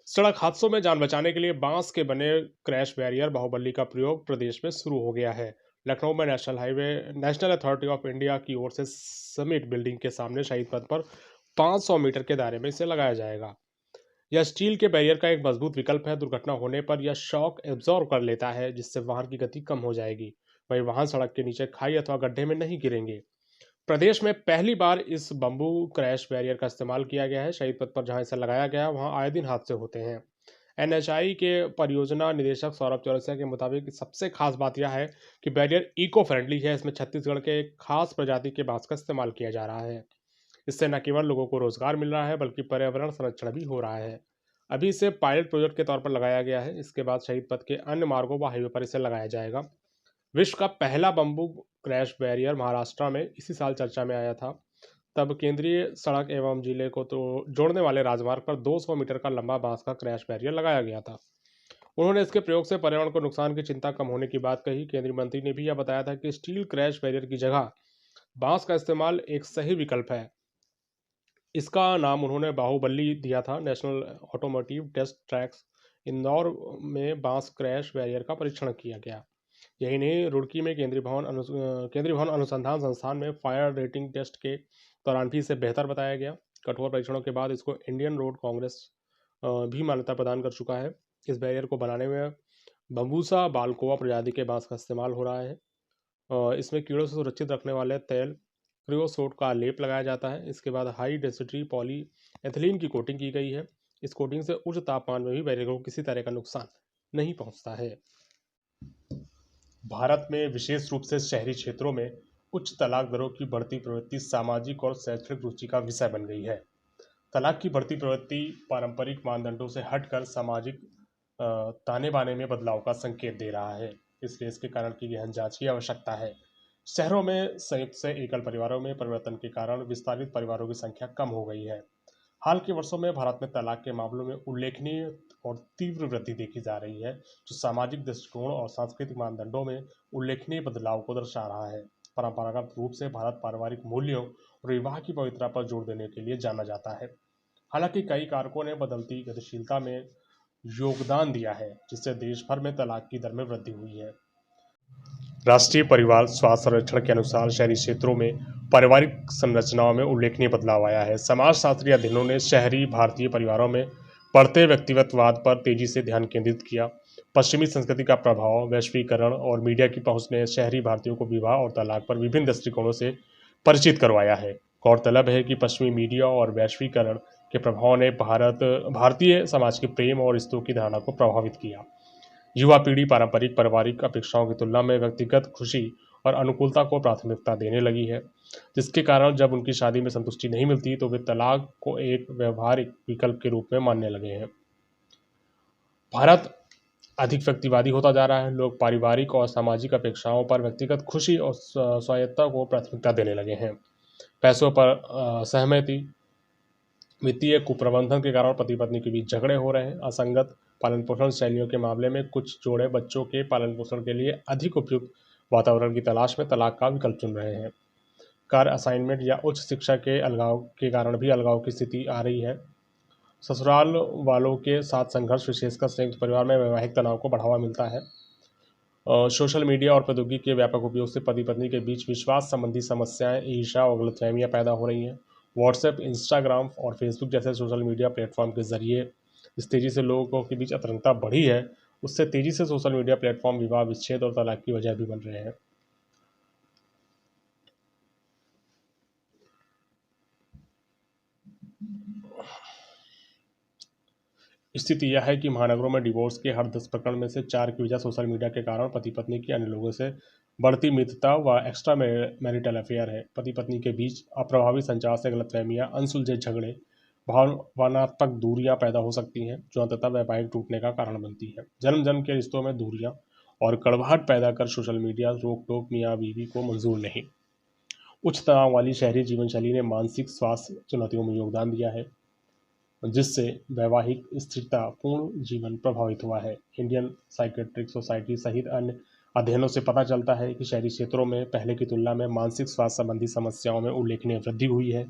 सड़क हादसों में जान बचाने के लिए बांस के बने क्रैश बैरियर बाहुबली का प्रयोग प्रदेश में शुरू हो गया है। लखनऊ में नेशनल अथॉरिटी ऑफ इंडिया की ओर से समिट बिल्डिंग के सामने शहीद पथ पर 500 मीटर के दायरे में इसे लगाया जाएगा। यह स्टील के बैरियर का एक मजबूत विकल्प है। दुर्घटना होने पर यह शॉक एब्जॉर्ब कर लेता है, जिससे वाहन की गति कम हो जाएगी। वही वाहन सड़क के नीचे खाई अथवा गड्ढे में नहीं गिरेंगे। प्रदेश में पहली बार इस बम्बू क्रैश बैरियर का इस्तेमाल किया गया है। शहीद पथ पर जहां इसे लगाया गया है वहां आए दिन हादसे होते हैं। एनएचआई के परियोजना निदेशक सौरभ चौरसिया के मुताबिक सबसे खास बात यह है कि बैरियर इको फ्रेंडली है। इसमें छत्तीसगढ़ के एक खास प्रजाति के बांस का इस्तेमाल किया जा रहा है। इससे न केवल लोगों को रोजगार मिल रहा है बल्कि पर्यावरण संरक्षण भी हो रहा है। अभी इसे पायलट प्रोजेक्ट के तौर पर लगाया गया है। इसके बाद शहीद पथ के अन्य मार्गों व हाईवे पर इसे लगाया जाएगा। विश्व का पहला बम्बू क्रैश बैरियर महाराष्ट्र में इसी साल चर्चा में आया था। तब केंद्रीय सड़क एवं जिले को तो जोड़ने वाले राजमार्ग पर 200 मीटर का लंबा बांस का क्रैश बैरियर लगाया गया था। उन्होंने इसके प्रयोग से पर्यावरण को नुकसान की चिंता कम होने की बात कही। केंद्रीय मंत्री ने भी यह बताया था कि स्टील क्रैश बैरियर की जगह बांस का इस्तेमाल एक सही विकल्प है। इसका नाम उन्होंने बाहुबली दिया था। National automotive test tracks Indore में बांस क्रैश बैरियर का परीक्षण किया गया। यही नहीं, रुड़की में केंद्रीय भवन अनुसंधान संस्थान में फायर रेटिंग टेस्ट के दौरान भी इसे बेहतर बताया गया। कठोर परीक्षणों के बाद इसको इंडियन रोड कांग्रेस भी मान्यता प्रदान कर चुका है। इस बैरियर को बनाने में बम्बूसा बालकोआ प्रजाति के बांस का इस्तेमाल हो रहा है। इसमें कीड़ों से सुरक्षित रखने वाले तेल क्रियोसोट का लेप लगाया जाता है। इसके बाद हाई डेंसिटी पॉली एथिलीन की कोटिंग की गई है। इस कोटिंग से उच्च तापमान में भी बैरियर को किसी तरह का नुकसान नहीं पहुंचता है। भारत में विशेष रूप से शहरी क्षेत्रों में उच्च तलाक दरों की बढ़ती प्रवृत्ति सामाजिक और शैक्षणिक रुचि का विषय बन गई है। तलाक की बढ़ती प्रवृत्ति पारंपरिक मानदंडों से हटकर सामाजिक ताने बाने में बदलाव का संकेत दे रहा है। इसलिए इसके कारण की गहन जांच की आवश्यकता है। शहरों में संयुक्त से एकल परिवारों में परिवर्तन के कारण विस्तारित परिवारों की संख्या कम हो गई है। हाल के वर्षों में भारत में तलाक के मामलों में उल्लेखनीय और तीव्र वृद्धि देखी जा रही है, जो सामाजिक दृष्टिकोण और सांस्कृतिक मानदंडों में उल्लेखनीय बदलाव को दर्शा रहा है। परंपरागत रूप से भारत पारिवारिक मूल्यों और विवाह की पवित्रता पर जोर देने के लिए जाना जाता है। हालांकि कई कारकों ने बदलती गतिशीलता में योगदान दिया है, जिससे देश भर में तलाक की दर में वृद्धि हुई है। राष्ट्रीय परिवार स्वास्थ्य सर्वेक्षण के अनुसार शहरी क्षेत्रों में पारिवारिक संरचनाओं में उल्लेखनीय बदलाव आया है। समाजशास्त्री अध्ययनों ने शहरी भारतीय परिवारों में बढ़ते व्यक्तिगतवाद पर तेजी से ध्यान केंद्रित किया। पश्चिमी संस्कृति का प्रभाव, वैश्वीकरण और मीडिया की पहुंच ने शहरी भारतीयों को विवाह और तलाक पर विभिन्न दृष्टिकोणों से परिचित करवाया है। गौरतलब है कि पश्चिमी मीडिया और वैश्वीकरण के प्रभाव ने भारतीय समाज के प्रेम और रिश्तों की धारणा को प्रभावित किया। युवा पीढ़ी पारंपरिक पारिवारिक अपेक्षाओं की तुलना में व्यक्तिगत खुशी और अनुकूलता को प्राथमिकता देने लगी है, जिसके कारण जब उनकी शादी में संतुष्टि नहीं मिलती तो वे तलाक को एक व्यवहारिक विकल्प के रूप में मानने लगे हैं। भारत अधिक व्यक्तिवादी होता जा रहा है। लोग पारिवारिक और सामाजिक अपेक्षाओं पर व्यक्तिगत खुशी और स्वायत्ता को प्राथमिकता देने लगे हैं। पैसों पर सहमति, वित्तीय कुप्रबंधन के कारण पति पत्नी के बीच झगड़े हो रहे हैं। असंगत पालन पोषण शैलियों के मामले में कुछ जोड़े बच्चों के पालन पोषण के लिए अधिक उपयुक्त वातावरण की तलाश में तलाक का विकल्प चुन रहे हैं। कार्य असाइनमेंट या उच्च शिक्षा के अलगाव के कारण भी अलगाव की स्थिति आ रही है। ससुराल वालों के साथ संघर्ष, विशेषकर संयुक्त परिवार में वैवाहिक तनाव को बढ़ावा मिलता है। सोशल मीडिया और प्रौद्योगिकी के व्यापक उपयोग से पति पत्नी के बीच विश्वास संबंधी समस्याएं, ईर्ष्या और गलतफहमियां पैदा हो रही हैं। व्हाट्सएप, इंस्टाग्राम और फेसबुक जैसे सोशल मीडिया प्लेटफॉर्म के जरिए इस तेजी से लोगों के बीच अतरंगता बढ़ी है, उससे तेजी से सोशल मीडिया प्लेटफॉर्म विवाह, विच्छेद और तलाक की वजह भी बन रहे हैं। स्थिति यह है कि महानगरों में डिवोर्स के हर 10 प्रकरण में से 4 की वजह सोशल मीडिया के कारण पति पत्नी की अन्य लोगों से बढ़ती मित्रता व एक्स्ट्रा मैरिटल अफेयर है। पति पत्नी के बीच अप्रभावी संचार से गलतफहमियां, अनसुलझे झगड़े, भावनात्मक दूरियां पैदा हो सकती हैं, जो अंततः वैवाहिक टूटने का कारण बनती है। जन्म जन्म के रिश्तों में दूरियां और कड़वाहट पैदा कर सोशल मीडिया रोक टोक मियाँ बीवी को मंजूर नहीं। उच्च तनाव वाली शहरी जीवन शैली ने मानसिक स्वास्थ्य चुनौतियों में योगदान दिया है, जिससे वैवाहिक स्थिरता पूर्ण जीवन प्रभावित हुआ है। इंडियन साइकेट्रिक सोसाइटी सहित अन्य अध्ययनों से पता चलता है कि शहरी क्षेत्रों में पहले की तुलना में मानसिक स्वास्थ्य संबंधी समस्याओं में उल्लेखनीय वृद्धि हुई है,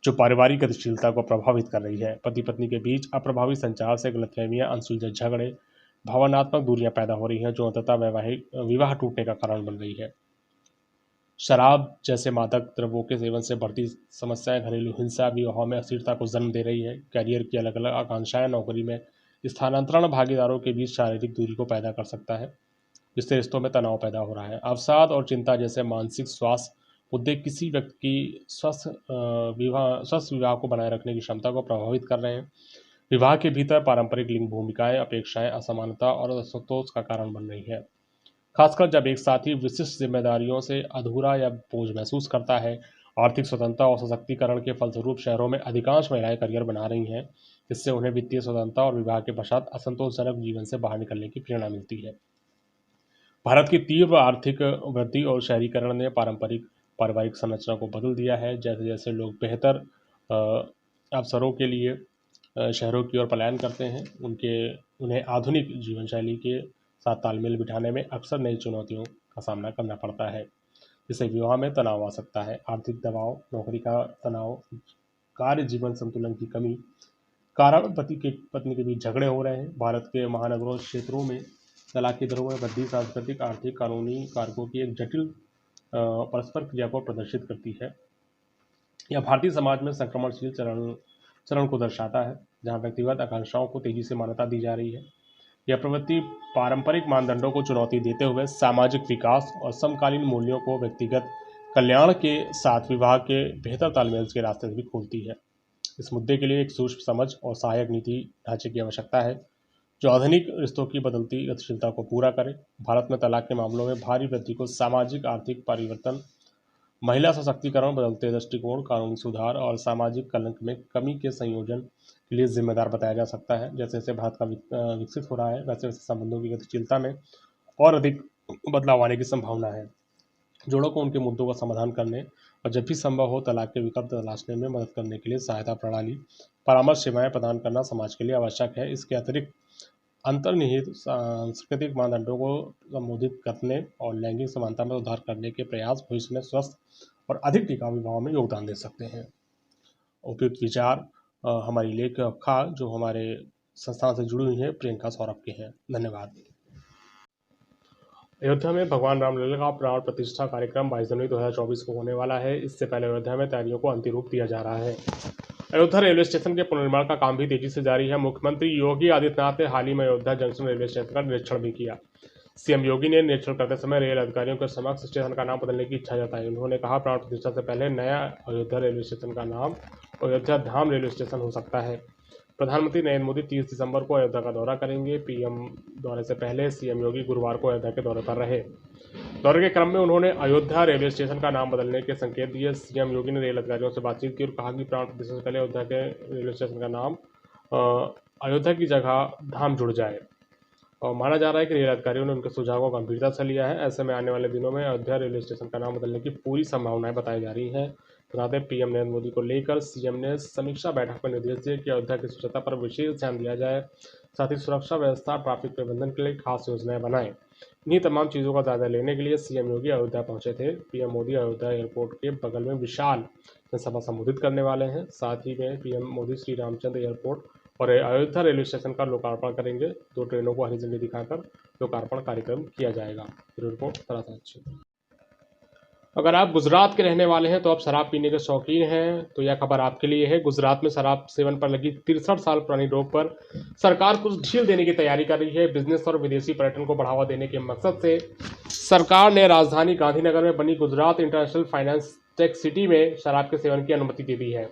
जो पारिवारिक गतिशीलता को प्रभावित कर रही है। पति पत्नी के बीच अप्रभावी संचार से गलतफहमियां, अनसुलझे झगड़े, भावनात्मक दूरियां पैदा हो रही हैं, जो अंततः वैवाहिक विवाह टूटने का कारण बन रही है। शराब जैसे मादक द्रव्यों के सेवन से बढ़ती समस्याएं घरेलू हिंसा, विवाहों में अस्थिरता को जन्म दे रही है। करियर की अलग अलग आकांक्षाएं, नौकरी में स्थानांतरण भागीदारों के बीच शारीरिक दूरी को पैदा कर सकता है, जिससे रिश्तों में तनाव पैदा हो रहा है। अवसाद और चिंता जैसे मानसिक स्वास्थ्य मुद्दे किसी व्यक्ति की स्वस्थ विवाह को बनाए रखने की क्षमता को प्रभावित कर रहे हैं। विवाह के भीतर पारंपरिक लिंग भूमिकाएं, अपेक्षाएं, असमानता और असंतोष का कारण बन रही है, खासकर जब एक साथी विशिष्ट जिम्मेदारियों से अधूरा या बोझ महसूस करता है। आर्थिक स्वतंत्रता और सशक्तिकरण के फलस्वरूप शहरों में अधिकांश महिलाएं करियर बना रही हैं, जिससे उन्हें वित्तीय स्वतंत्रता और विवाह के पश्चात असंतोषजनक जीवन से बाहर निकलने की प्रेरणा मिलती है। भारत की तीव्र आर्थिक वृद्धि और शहरीकरण ने पारिवारिक संरचना को बदल दिया है। जैसे जैसे लोग बेहतर अवसरों के लिए शहरों की ओर पलायन करते हैं, उन्हें आधुनिक जीवन शैली के साथ तालमेल बिठाने में अक्सर नई चुनौतियों का सामना करना पड़ता है, जिससे विवाह में तनाव आ सकता है। आर्थिक दबाव, नौकरी का तनाव, कार्य जीवन संतुलन की कमी कारण पत्नी के बीच झगड़े हो रहे हैं। भारत के महानगरों क्षेत्रों में तलाक की दरों में वृद्धि सांस्कृतिक, आर्थिक, कानूनी कारकों की एक जटिल परस्पर क्रिया को प्रदर्शित करती है। यह भारतीय समाज में संक्रमणशील चरण को दर्शाता है, जहां व्यक्तिगत आकांक्षाओं को तेजी से मान्यता दी जा रही है। यह प्रवृत्ति पारंपरिक मानदंडों को चुनौती देते हुए सामाजिक विकास और समकालीन मूल्यों को व्यक्तिगत कल्याण के साथ विवाह के बेहतर तालमेल के रास्ते भी खोलती है। इस मुद्दे के लिए एक सूक्ष्म समझ और सहायक नीति ढांचे की आवश्यकता है, जो आधुनिक रिश्तों की बदलती गतिशीलता को पूरा करे। भारत में तलाक के मामलों में भारी वृद्धि को सामाजिक आर्थिक परिवर्तन, महिला सशक्तिकरण, बदलते दृष्टिकोण, कानूनी सुधार और सामाजिक कलंक में कमी के संयोजन के लिए जिम्मेदार बताया जा सकता है। जैसे जैसे भारत का विकसित हो रहा है, वैसे वैसे संबंधों की गतिशीलता में और अधिक बदलाव आने की संभावना है। जोड़ों को उनके मुद्दों का समाधान करने और जब भी संभव हो तलाक के विकल्प तलाशने में मदद करने के लिए सहायता प्रणाली, परामर्श सेवाएं प्रदान करना समाज के लिए आवश्यक है। इसके अतिरिक्त अंतर्निहित सांस्कृतिक मानदंडों को संबोधित करने और लैंगिक समानता में सुधार करने के प्रयास भविष्य में स्वस्थ और अधिक टिकाऊ विवाहों में योगदान दे सकते हैं। उपयुक्त विचार हमारी लेखिका जो हमारे संस्थान से जुड़ी हुई है, प्रियंका सौरभ के हैं। धन्यवाद। अयोध्या में भगवान रामलला का प्राण प्रतिष्ठा कार्यक्रम 22 जनवरी 2024 को होने वाला है। इससे पहले अयोध्या में तैयारियों को अंतिम रूप दिया जा रहा है। अयोध्या रेलवे स्टेशन के पुनर्निर्माण का काम भी तेजी से जारी है। मुख्यमंत्री योगी आदित्यनाथ ने हाल ही में अयोध्या जंक्शन रेलवे स्टेशन का निरीक्षण भी किया। सीएम योगी ने निरीक्षण करते समय रेल अधिकारियों के समक्ष स्टेशन का नाम बदलने की इच्छा जताई। उन्होंने कहा, प्राण प्रतिष्ठा से पहले नया अयोध्या रेलवे स्टेशन का नाम अयोध्या धाम रेलवे स्टेशन हो सकता है। प्रधानमंत्री नरेंद्र मोदी 30 दिसंबर को अयोध्या का दौरा करेंगे। पीएम दौरे से पहले सीएम योगी गुरुवार को अयोध्या के दौरे पर रहे। दौरे के क्रम में उन्होंने अयोध्या रेलवे स्टेशन का नाम बदलने के संकेत दिए। सीएम योगी ने रेल अधिकारियों से बातचीत की और कहा कि प्राण प्रतिष्ठा से पहले अयोध्या के रेलवे स्टेशन का नाम अयोध्या की जगह धाम जुड़ जाए। और माना जा रहा है कि रेल अधिकारियों ने उनके सुझाव को गंभीरता से लिया है। ऐसे में आने वाले दिनों में अयोध्या रेलवे स्टेशन का नाम बदलने की पूरी संभावनाएं बताई जा रही हैं। बता दें, पीएम नरेंद्र मोदी को लेकर सीएम ने समीक्षा बैठक में निर्देश दिए कि अयोध्या की स्वच्छता पर विशेष ध्यान दिया जाए, साथ ही सुरक्षा व्यवस्था, ट्रैफिक प्रबंधन के लिए खास योजनाएं बनाएं। इन्हीं तमाम चीज़ों का जायजा लेने के लिए सीएम योगी अयोध्या पहुंचे थे। पीएम मोदी अयोध्या एयरपोर्ट के बगल में विशाल जनसभा संबोधित करने वाले हैं। साथ ही में पीएम मोदी श्री रामचंद्र एयरपोर्ट और अयोध्या रेलवे स्टेशन का लोकार्पण करेंगे। 2 ट्रेनों को हरी झंडी दिखाकर लोकार्पण कार्यक्रम किया जाएगा। रिपोर्ट सरासर। अगर आप गुजरात के रहने वाले हैं तो आप शराब पीने के शौकीन हैं तो यह खबर आपके लिए है। गुजरात में शराब सेवन पर लगी 63 साल पुरानी रोक पर सरकार कुछ ढील देने की तैयारी कर रही है। बिजनेस और विदेशी पर्यटन को बढ़ावा देने के मकसद से सरकार ने राजधानी गांधीनगर में बनी Gujarat international finance tech city में शराब के सेवन की अनुमति दे दी है।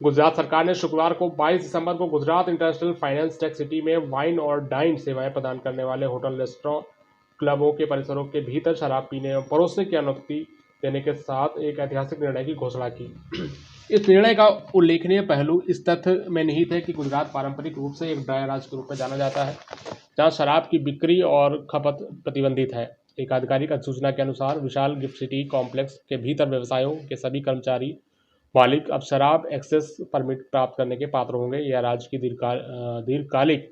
गुजरात सरकार ने शुक्रवार को 22 दिसंबर को Gujarat international finance tech city में वाइन और डाइन सेवाएं प्रदान करने वाले होटल, रेस्टोरेंट, क्लबों के परिसरों के भीतर शराब पीने और परोसने की अनुमति देने के साथ एक ऐतिहासिक निर्णय की घोषणा की। इस निर्णय का उल्लेखनीय पहलू इस तथ्य में निहित है कि गुजरात पारंपरिक रूप से एक ड्राई राज्य के रूप में जाना जाता है, जहां शराब की बिक्री और खपत प्रतिबंधित है। एक आधिकारिक अधिसूचना के अनुसार विशाल गिफ्ट सिटी कॉम्प्लेक्स के भीतर व्यवसायों के सभी कर्मचारी मालिक अब शराब एक्सेस परमिट प्राप्त करने के पात्र होंगे। यह राज्य की दीर्घकालिक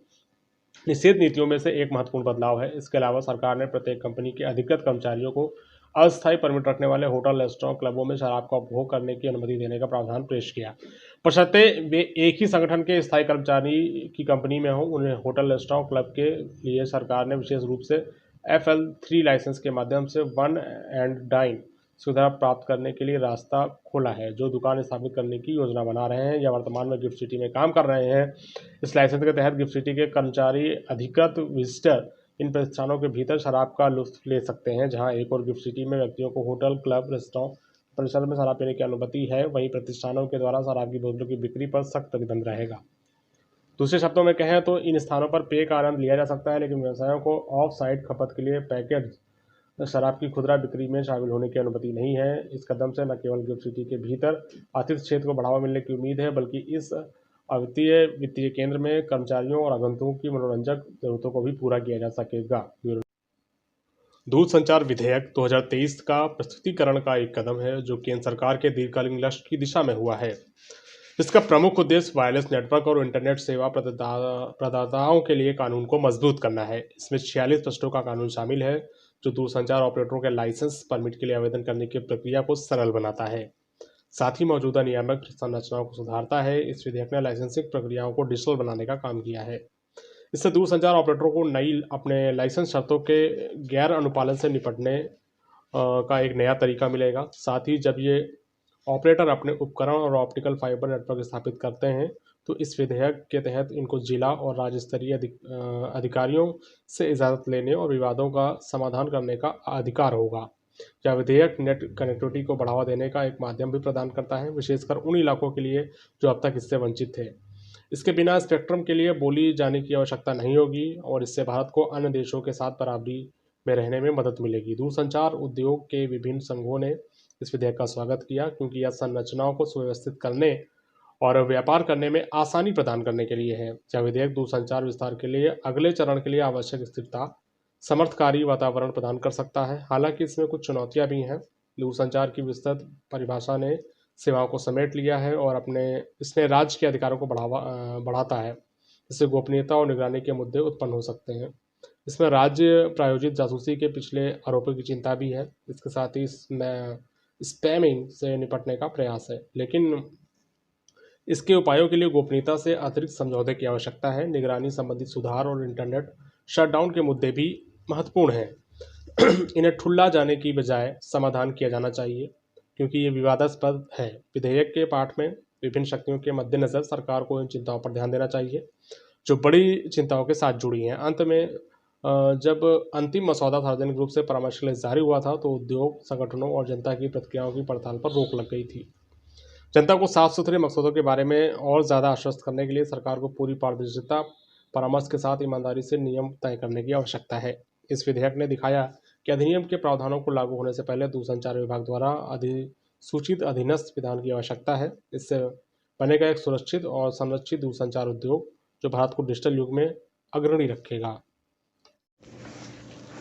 निषेध नीतियों में से एक महत्वपूर्ण बदलाव है। इसके अलावा सरकार ने प्रत्येक कंपनी के अधिकृत कर्मचारियों को अस्थायी परमिट रखने वाले होटल, रेस्टोरेंट, क्लबों में शराब का उपभोग करने की अनुमति देने का प्रावधान पेश किया। बशर्ते वे एक ही संगठन के स्थायी कर्मचारी की कंपनी में हों। उन्हें होटल, रेस्टोरेंट, क्लब के लिए सरकार ने विशेष रूप से FL3 लाइसेंस के माध्यम से वन एंड डाइन सुविधा प्राप्त करने के लिए रास्ता खोला है। जो दुकान स्थापित करने की योजना बना रहे हैं या वर्तमान में गिफ्ट सिटी में काम कर रहे हैं, इस लाइसेंस के तहत गिफ्ट सिटी के कर्मचारी, अधिकृत विजिटर इन प्रतिष्ठानों के भीतर शराब का लुत्फ ले सकते हैं। जहां एक और गिफ्ट सिटी में व्यक्तियों को होटल, क्लब, रेस्टोरेंट परिसर में शराब पीने की अनुमति है, वहीं प्रतिष्ठानों के द्वारा शराब की बोतलों की बिक्री पर सख्त प्रतिबंध रहेगा। दूसरे शब्दों में कहें तो इन स्थानों पर पेय का आनंद लिया जा सकता है, लेकिन व्यवसायों को ऑफ साइट खपत के लिए पैकेज शराब की खुदरा बिक्री में शामिल होने की अनुमति नहीं है। इस कदम से न केवल गिफ्ट सिटी के भीतर आतिथ्य क्षेत्र को बढ़ावा मिलने की उम्मीद है, बल्कि इस अद्वितीय वित्तीय केंद्र में कर्मचारियों और आगंतुकों की मनोरंजक जरूरतों को भी पूरा किया जा सकेगा। दूरसंचार विधेयक 2023 का प्रस्तुतिकरण का एक कदम है जो केंद्र सरकार के दीर्घकालीन लक्ष्य की दिशा में हुआ है। इसका प्रमुख उद्देश्य वायरलेस नेटवर्क और इंटरनेट सेवा प्रदाताओं के लिए कानून को मजबूत करना है। इसमें 46 पृष्ठों का कानून शामिल है जो दूरसंचार ऑपरेटरों के लाइसेंस परमिट के लिए आवेदन करने की प्रक्रिया को सरल बनाता है। साथ ही मौजूदा नियामक संरचनाओं को सुधारता है। इस विधेयक ने लाइसेंसिंग प्रक्रियाओं को डिजिटल बनाने का काम किया है। इससे दूरसंचार ऑपरेटरों को अपने लाइसेंस शर्तों के गैर अनुपालन से निपटने का एक नया तरीका मिलेगा। साथ ही जब ये ऑपरेटर अपने उपकरण और ऑप्टिकल फाइबर नेटवर्क स्थापित करते हैं तो इस विधेयक के तहत इनको जिला और राज्य स्तरीय अधिकारियों से इजाज़त लेने और विवादों का समाधान करने का अधिकार होगा। यह विधेयक नेट कनेक्टिविटी को बढ़ावा देने का एक माध्यम भी प्रदान करता है, विशेषकर उन इलाकों के लिए जो अब तक इससे वंचित थे। इसके बिना स्पेक्ट्रम के लिए बोली जाने की आवश्यकता नहीं होगी और इससे भारत को अन्य देशों के साथ बराबरी में रहने में मदद मिलेगी। दूरसंचार उद्योग के विभिन्न संघों ने इस विधेयक का स्वागत किया क्योंकि यह संरचनाओं को सुव्यवस्थित करने और व्यापार करने में आसानी प्रदान करने के लिए है। यह विधेयक दूरसंचार विस्तार के लिए अगले चरण के लिए आवश्यक स्थिरता, समर्थकारी वातावरण प्रदान कर सकता है। हालांकि इसमें कुछ चुनौतियां भी हैं। दूरसंचार की विस्तृत परिभाषा ने सेवाओं को समेट लिया है और इसने राज्य के अधिकारों को बढ़ाता है। इससे गोपनीयता और निगरानी के मुद्दे उत्पन्न हो सकते हैं। इसमें राज्य प्रायोजित जासूसी के पिछले आरोपों की चिंता भी है। इसके साथ ही इसमें स्पैमिंग से निपटने का प्रयास है, लेकिन इसके उपायों के लिए गोपनीयता से अतिरिक्त समझौते की आवश्यकता है। निगरानी संबंधित सुधार और इंटरनेट शटडाउन के मुद्दे भी महत्वपूर्ण हैं। इन्हें ठुल्ला जाने की बजाय समाधान किया जाना चाहिए क्योंकि ये विवादास्पद है। विधेयक के पाठ में विभिन्न शक्तियों के मद्देनजर सरकार को इन चिंताओं पर ध्यान देना चाहिए जो बड़ी चिंताओं के साथ जुड़ी हैं। अंत में जब अंतिम मसौदा सार्वजनिक रूप से परामर्श के लिए जारी हुआ था तो उद्योग संगठनों और जनता की प्रतिक्रियाओं की पड़ताल पर रोक लग गई थी। जनता को साफ सुथरे मकसदों के बारे में और ज़्यादा आश्वस्त करने के लिए सरकार को पूरी पारदर्शिता, परामर्श के साथ ईमानदारी से नियम तय करने की आवश्यकता है। इस विधेयक ने दिखाया कि अधिनियम के प्रावधानों को लागू होने से पहले दूरसंचार विभाग द्वारा अधिसूचित अधीनस्थ विधान की आवश्यकता है। इससे बनेगा एक सुरक्षित और संरक्षित दूरसंचार उद्योग जो भारत को डिजिटल युग में अग्रणी रखेगा।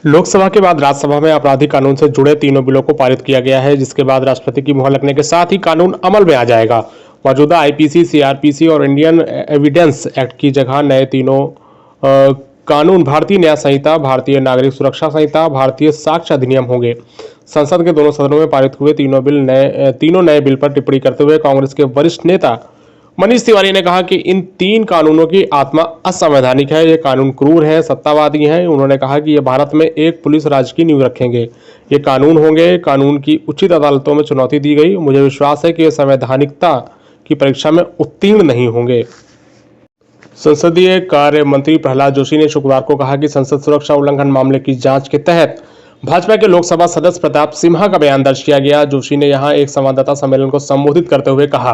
लोकसभा के बाद राज्यसभा में आपराधिक कानून से जुड़े तीनों बिलों को पारित किया गया है, जिसके बाद राष्ट्रपति की मुहर लगने के साथ ही कानून अमल में आ जाएगा। मौजूदा आईपीसी, सीआरपीसी और इंडियन एविडेंस एक्ट की जगह नए तीनों कानून भारतीय न्याय संहिता, भारतीय नागरिक सुरक्षा संहिता, भारतीय साक्ष्य अधिनियम होंगे। संसद के दोनों सदनों में पारित हुए तीनों नए बिल पर टिप्पणी करते हुए कांग्रेस के वरिष्ठ नेता मनीष तिवारी ने कहा कि इन तीन कानूनों की आत्मा असंवैधानिक है, ये कानून क्रूर हैं, सत्तावादी हैं। उन्होंने कहा कि ये भारत में एक पुलिस राज की नींव रखेंगे। ये कानून होंगे, कानून की उचित अदालतों में चुनौती दी गई। मुझे विश्वास है कि ये संवैधानिकता की परीक्षा में उत्तीर्ण नहीं होंगे। संसदीय कार्य मंत्री प्रहलाद जोशी ने शुक्रवार को कहा कि संसद सुरक्षा उल्लंघन मामले की जांच के तहत भाजपा के लोकसभा सदस्य प्रताप सिम्हा का बयान दर्ज किया गया। जोशी ने यहां एक संवाददाता सम्मेलन को संबोधित करते हुए कहा,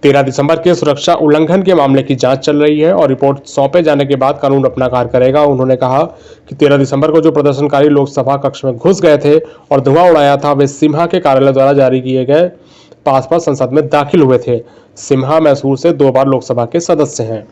13 दिसंबर के सुरक्षा उल्लंघन के मामले की जांच चल रही है और रिपोर्ट सौंपे जाने के बाद कानून अपना कार्य करेगा। उन्होंने कहा कि 13 दिसंबर को जो प्रदर्शनकारी लोकसभा कक्ष में घुस गए थे और धुआं उड़ाया था, वे सिम्हा के कार्यालय द्वारा जारी किए गए पास पर संसद में दाखिल हुए थे। सिम्हा मैसूर से 2 बार लोकसभा के सदस्य हैं।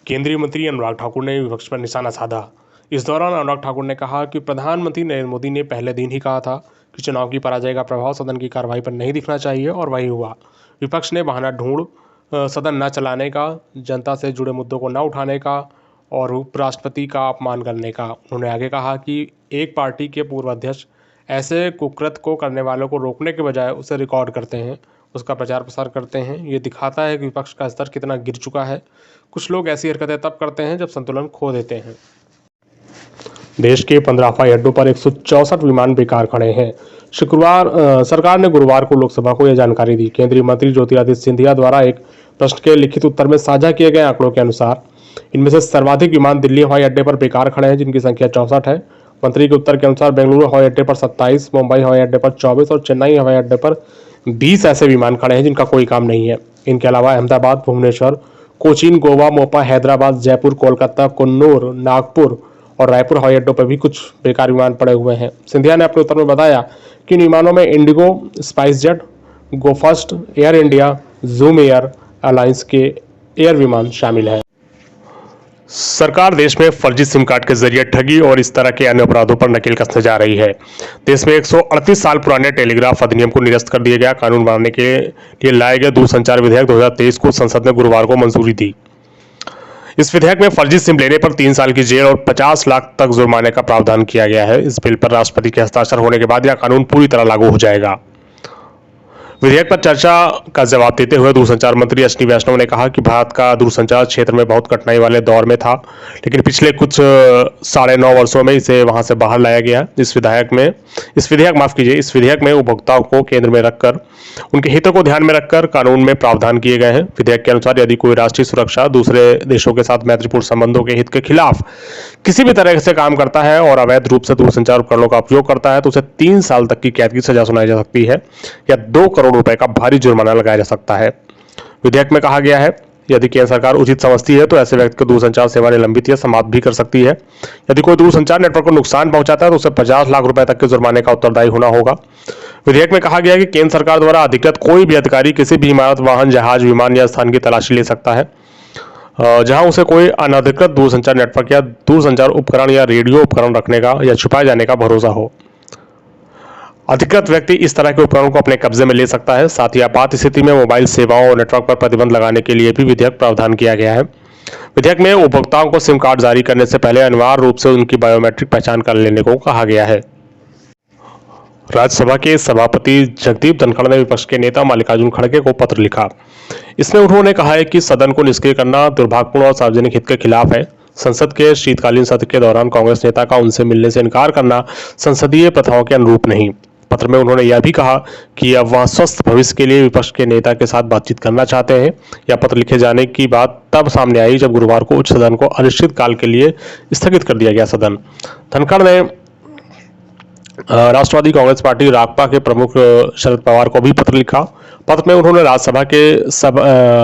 केंद्रीय मंत्री अनुराग ठाकुर ने विपक्ष पर निशाना साधा। इस दौरान अनुराग ठाकुर ने कहा कि प्रधानमंत्री नरेंद्र मोदी ने पहले दिन ही कहा था कि चुनाव की पराजय का प्रभाव सदन की कार्रवाई पर नहीं दिखना चाहिए और वही हुआ। विपक्ष ने बहाना ढूंढ सदन न चलाने का, जनता से जुड़े मुद्दों को न उठाने का और उपराष्ट्रपति का अपमान करने का। उन्होंने आगे कहा कि एक पार्टी के पूर्व अध्यक्ष ऐसे कुकृत्य को करने वालों को रोकने के बजाय उसे रिकॉर्ड करते हैं, उसका प्रचार प्रसार करते हैं। ये दिखाता है कि विपक्ष का स्तर कितना गिर चुका है। कुछ लोग ऐसी हरकतें तब करते हैं जब संतुलन खो देते हैं। देश के 15 हवाई अड्डों पर 164 विमान बेकार खड़े हैं। सरकार ने गुरुवार को लोकसभा को यह जानकारी दी। केंद्रीय मंत्री ज्योतिरादित्य सिंधिया द्वारा एक प्रश्न के लिखित उत्तर में साझा किए गए आंकड़ों के अनुसार इनमें से सर्वाधिक विमान दिल्ली हवाई अड्डे पर बेकार खड़े हैं, जिनकी संख्या 64 है। मंत्री के उत्तर के अनुसार बेंगलुरु हवाई अड्डे पर 27, मुंबई हवाई अड्डे पर 24 और चेन्नई हवाई अड्डे पर 20 ऐसे विमान खड़े हैं जिनका कोई काम नहीं है। इनके अलावा अहमदाबाद, भुवनेश्वर, कोचीन, गोवा, मोपा, हैदराबाद, जयपुर, कोलकाता, कन्नौर, नागपुर और रायपुर हवाई अड्डों पर भी कुछ बेकार विमान पड़े हुए हैं। सिंधिया ने अपने उत्तर में बताया कि इन विमानों में Indigo, SpiceJet, Go First, air India, zoom air alliance के एयर विमान शामिल हैं। सरकार देश में फर्जी सिम कार्ड के जरिए ठगी और इस तरह के अन्य अपराधों पर नकेल कसने जा रही है। देश में 138 साल पुराने टेलीग्राफ अधिनियम को निरस्त कर दिया गया। कानून बनाने के लिए लाए गए दूरसंचार विधेयक 2023 को संसद ने गुरुवार को मंजूरी दी। इस विधेयक में फर्जी सिम लेने पर 3 साल की जेल और 50 लाख तक जुर्माने का प्रावधान किया गया है। इस बिल पर राष्ट्रपति के हस्ताक्षर होने के बाद यह कानून पूरी तरह लागू हो जाएगा। विधेयक पर चर्चा का जवाब देते हुए दूरसंचार मंत्री अश्विनी वैष्णव ने कहा कि भारत का दूरसंचार क्षेत्र में बहुत कठिनाई वाले दौर में था, लेकिन पिछले कुछ 9.5 वर्षों में इसे वहां से बाहर लाया गया। इस विधेयक में उपभोक्ताओं को केंद्र में रखकर उनके हितों को ध्यान में रखकर कानून में प्रावधान किए गए हैं। विधेयक के अनुसार यदि कोई राष्ट्रीय सुरक्षा, दूसरे देशों के साथ मैत्रीपूर्ण संबंधों के हित के खिलाफ किसी भी तरह से काम करता है और अवैध रूप से दूरसंचार उपकरणों का उपयोग करता है तो उसे 3 साल तक की कैद की सजा सुनाई जा सकती है या 2 करोड़ रुपए का भारी जुर्माना लगाया जा सकता है। विधेयक में कहा गया है यदि केंद्र सरकार उचित समझती है तो ऐसे व्यक्ति को दूरसंचार सेवा निलंबित या समाप्त भी कर सकती है। यदि कोई दूरसंचार नेटवर्क को नुकसान पहुंचाता है तो उसे 50 लाख रुपए तक के जुर्माने का उत्तरदायी होना होगा। विधेयक में कहा गया है कि केंद्र सरकार द्वारा अधिकृत कोई भी अधिकारी किसी भी इमारत, वाहन, जहाज, विमान या स्थान की तलाशी ले सकता है जहां उसे कोई अनधिकृत दूरसंचार नेटवर्क या दूरसंचार उपकरण या रेडियो उपकरण रखने का या छुपाए जाने का भरोसा हो। अधिकृत व्यक्ति इस तरह के उपकरणों को अपने कब्जे में ले सकता है। साथ ही आपात स्थिति में मोबाइल सेवाओं और नेटवर्क पर प्रतिबंध लगाने के लिए भी विधेयक प्रावधान किया गया है। विधेयक में उपभोक्ताओं को सिम कार्ड जारी करने से पहले अनिवार्य रूप से उनकी बायोमेट्रिक पहचान कर लेने को कहा गया है। राज्यसभा के सभापति जगदीप धनखड़ ने विपक्ष के नेता मल्लिकार्जुन खड़गे को पत्र लिखा। इसमें उन्होंने कहा है कि सदन को निष्क्रिय करना दुर्भाग्यपूर्ण और सार्वजनिक हित के खिलाफ है। संसद के शीतकालीन सत्र के दौरान कांग्रेस नेता का उनसे मिलने से इनकार करना संसदीय प्रथाओं के अनुरूप नहीं। पत्र में उन्होंने यह भी कहा कि अब वह स्वस्थ भविष्य के लिए विपक्ष के नेता के साथ बातचीत करना चाहते हैं। यह पत्र लिखे जाने की बात तब सामने आई जब गुरुवार को उच्च सदन को अनिश्चित काल के लिए स्थगित कर दिया गया। सदन धनखड़ ने राष्ट्रवादी कांग्रेस पार्टी राकपा के प्रमुख शरद पवार को भी पत्र लिखा। पत्र में उन्होंने राज्यसभा के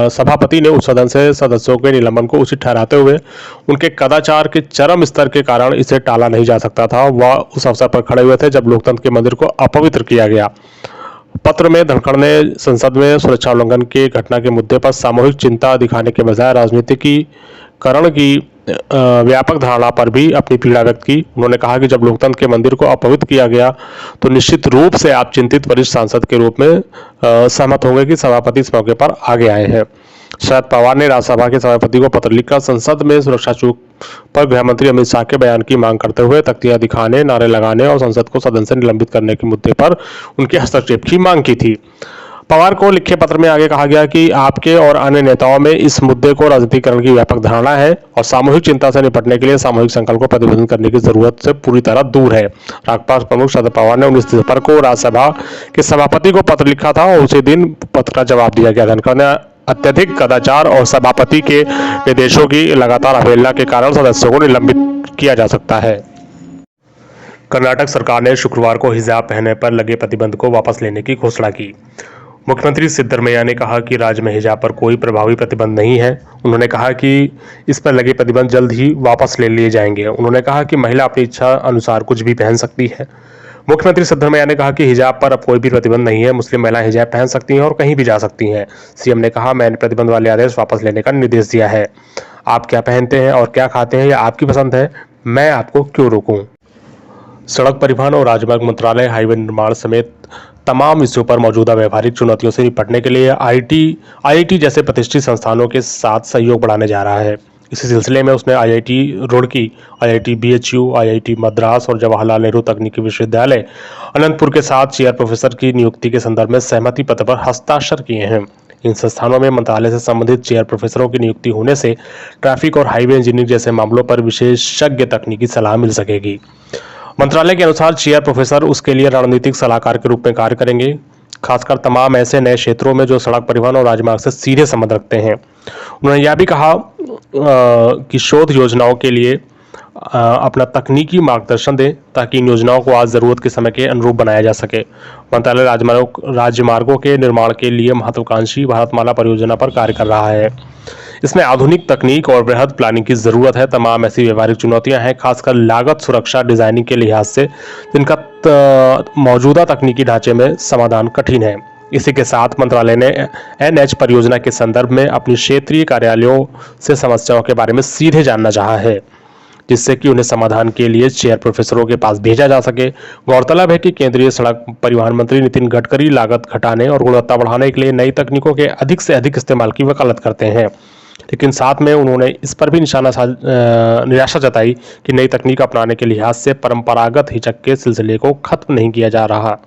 सभापति ने उच्च सदन से सदस्यों के निलंबन को उचित ठहराते हुए उनके कदाचार के चरम स्तर के कारण इसे टाला नहीं जा सकता था। वह उस अवसर पर खड़े हुए थे जब लोकतंत्र के मंदिर को अपवित्र किया गया। पत्र में धनखड़ ने संसद में सुरक्षा उल्लंघन के घटना के मुद्दे पर सामूहिक चिंता दिखाने के बजाय राजनीतिकीकरण की व्यापक धारणा पर भी अपनी पीड़ा व्यक्त की। उन्होंने कहा कि जब लोकतंत्र के मंदिर को अपवित्र किया गया तो निश्चित रूप से आप चिंतित वरिष्ठ सांसद के रूप में सहमत होंगे कि सभापति इस मौके पर आगे आए हैं। शरद पवार ने राज्यसभा के सभापति को पत्र लिखकर संसद में सुरक्षा चूक पर गृह मंत्री अमित शाह के बयान की मांग करते हुए तख्तियां दिखाने, नारे लगाने और संसद को सदन से निलंबित करने के मुद्दे पर उनके हस्तक्षेप की मांग की थी। पवार को लिखे पत्र में आगे कहा गया कि आपके और अन्य नेताओं में इस मुद्दे को राजनीतिकरण की व्यापक धारणा है और सामूहिक चिंता से निपटने के लिए सामूहिक संकल्प को प्रतिबंधित करने की जरूरत से पूरी तरह दूर है। राकपा प्रमुख शरद पवार ने 19 दिसंबर को राज्यसभा के सभापति को पत्र लिखा था और उसी दिन पत्र का जवाब दिया गया। धनखड़ ने अत्यधिक कदाचार और सभापति के निर्देशों की लगातार अवहेलना के कारण सदस्यों को निलंबित किया जा सकता है। कर्नाटक सरकार ने शुक्रवार को हिजाब पहनने पर लगे प्रतिबंध को वापस लेने की घोषणा की। मुख्यमंत्री सिद्धरमैया ने कहा कि राज्य में हिजाब पर कोई प्रभावी प्रतिबंध नहीं है। उन्होंने कहा कि इस पर लगे प्रतिबंध जल्द ही वापस ले लिए जाएंगे। उन्होंने कहा कि महिला अपनी इच्छा अनुसार कुछ भी पहन सकती है। मुख्यमंत्री सिद्धरमैया ने कहा कि हिजाब पर अब कोई भी प्रतिबंध नहीं है। मुस्लिम महिलाएं हिजाब पहन सकती हैं और कहीं भी जा सकती हैं। सीएम ने कहा, मैंने प्रतिबंध वाले आदेश वापस लेने का निर्देश दिया है। आप क्या पहनते हैं और क्या खाते हैं यह आपकी पसंद है, मैं आपको क्यों रोकूं। सड़क परिवहन और राजमार्ग मंत्रालय हाईवे निर्माण समेत तमाम विषयों पर मौजूदा व्यवहारिक चुनौतियों से निपटने के लिए आईआईटी जैसे प्रतिष्ठित संस्थानों के साथ सहयोग बढ़ाने जा रहा है। इसी सिलसिले में उसने IIT Roorkee, IIT BHU, IIT Madras और जवाहरलाल नेहरू तकनीकी विश्वविद्यालय अनंतपुर के साथ चेयर प्रोफेसर की नियुक्ति के संदर्भ में सहमति पत्र पर हस्ताक्षर किए हैं। इन संस्थानों में मंत्रालय से संबंधित चेयर प्रोफेसरों की नियुक्ति होने से ट्रैफिक और हाईवे इंजीनियरिंग जैसे मामलों पर विशेषज्ञ तकनीकी सलाह मिल सकेगी। मंत्रालय के अनुसार चेयर प्रोफेसर उसके लिए रणनीतिक सलाहकार के रूप में कार्य करेंगे, खासकर तमाम ऐसे नए क्षेत्रों में जो सड़क परिवहन और राजमार्ग से सीधे संबंध रखते हैं। उन्होंने यह भी कहा कि शोध योजनाओं के लिए अपना तकनीकी मार्गदर्शन दें ताकि इन योजनाओं को आज ज़रूरत के समय के अनुरूप बनाया जा सके। मंत्रालय राजमार्गों के निर्माण के लिए महत्वाकांक्षी भारतमाला परियोजना पर कार्य कर रहा है। इसमें आधुनिक तकनीक और वृहद प्लानिंग की ज़रूरत है। तमाम ऐसी व्यवहारिक चुनौतियां हैं, खासकर लागत, सुरक्षा, डिजाइनिंग के लिहाज से, जिनका मौजूदा तकनीकी ढांचे में समाधान कठिन है। इसी के साथ मंत्रालय ने NH परियोजना के संदर्भ में अपनी क्षेत्रीय कार्यालयों से समस्याओं के बारे में सीधे जानना चाहा है, जिससे कि उन्हें समाधान के लिए चेयर प्रोफेसरों के पास भेजा जा सके। गौरतलब है कि केंद्रीय सड़क परिवहन मंत्री नितिन गडकरी लागत घटाने और गुणवत्ता बढ़ाने के लिए नई तकनीकों के अधिक से अधिक इस्तेमाल की वकालत करते हैं, लेकिन साथ में उन्होंने इस पर भी निराशा जताई कि नई तकनीक अपनाने के लिहाज से परंपरागत हिचक के सिलसिले को खत्म नहीं किया जा रहा।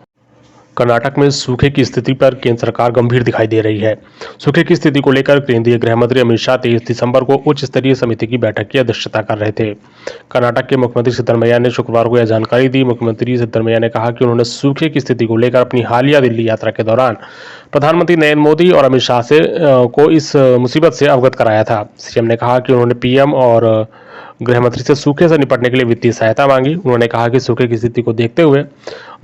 कर्नाटक में सूखे की स्थिति पर केंद्र सरकार गंभीर दिखाई दे रही है। सूखे की स्थिति को लेकर केंद्रीय गृह मंत्री अमित शाह 23 दिसंबर को उच्च स्तरीय समिति की बैठक की अध्यक्षता कर रहे थे। कर्नाटक के मुख्यमंत्री सिद्धरमैया ने शुक्रवार को यह जानकारी दी। मुख्यमंत्री सिद्धरमैया ने कहा कि उन्होंने सूखे की स्थिति को लेकर अपनी हालिया दिल्ली यात्रा के दौरान प्रधानमंत्री नरेंद्र मोदी और अमित शाह को इस मुसीबत से अवगत कराया था। सीएम ने कहा कि उन्होंने PM और गृह मंत्री से सूखे से निपटने के लिए वित्तीय सहायता मांगी। उन्होंने कहा कि सूखे की स्थिति को देखते हुए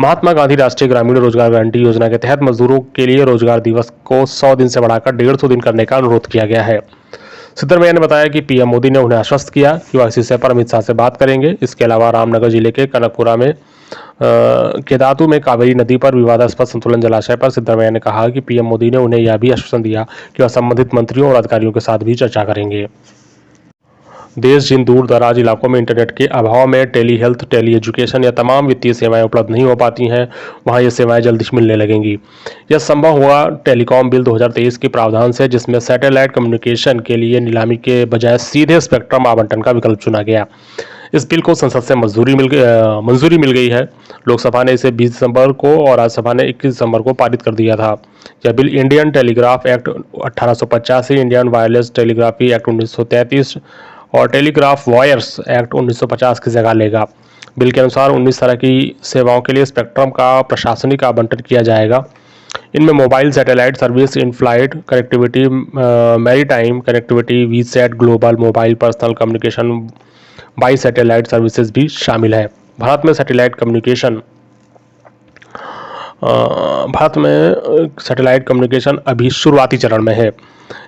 महात्मा गांधी राष्ट्रीय ग्रामीण रोजगार गारंटी योजना के तहत मजदूरों के लिए रोजगार दिवस को 100 दिन से बढ़ाकर 150 दिन करने का अनुरोध किया गया है। सिद्धरमैया ने बताया कि PM मोदी ने उन्हें आश्वस्त किया कि वह इस विषय पर अमित शाह से बात करेंगे। इसके अलावा रामनगर जिले के कनकपुरा में केदातु में कावेरी नदी पर विवादास्पद संतुलन जलाशय पर सिद्धरमैया ने कहा कि PM मोदी ने उन्हें यह भी आश्वासन दिया कि वह संबंधित मंत्रियों और अधिकारियों के साथ भी चर्चा करेंगे। देश जिन दूर दराज इलाकों में इंटरनेट के अभाव में टेली हेल्थ, टेली एजुकेशन या तमाम वित्तीय सेवाएं उपलब्ध नहीं हो पाती हैं, वहां ये सेवाएं जल्दी मिलने लगेंगी। यह संभव हुआ टेलीकॉम बिल 2023 के प्रावधान से, जिसमें सैटेलाइट कम्युनिकेशन के लिए नीलामी के बजाय सीधे स्पेक्ट्रम आवंटन का विकल्प चुना गया। इस बिल को संसद से मंजूरी मिल गई है। लोकसभा ने इसे 20 दिसंबर को और राज्यसभा ने 21 दिसंबर को पारित कर दिया था। यह bill Indian telegraph act 1885, Indian wireless telegraphy act 1933 और टेलीग्राफ वायर्स एक्ट 1950 की जगह लेगा। बिल के अनुसार 19 तरह की सेवाओं के लिए स्पेक्ट्रम का प्रशासनिक आवंटन किया जाएगा। इनमें mobile satellite service, in flight connectivity, maritime connectivity, VSAT, global mobile personal communication by satellite services भी शामिल है। भारत में सैटेलाइट कम्युनिकेशन अभी शुरुआती चरण में है।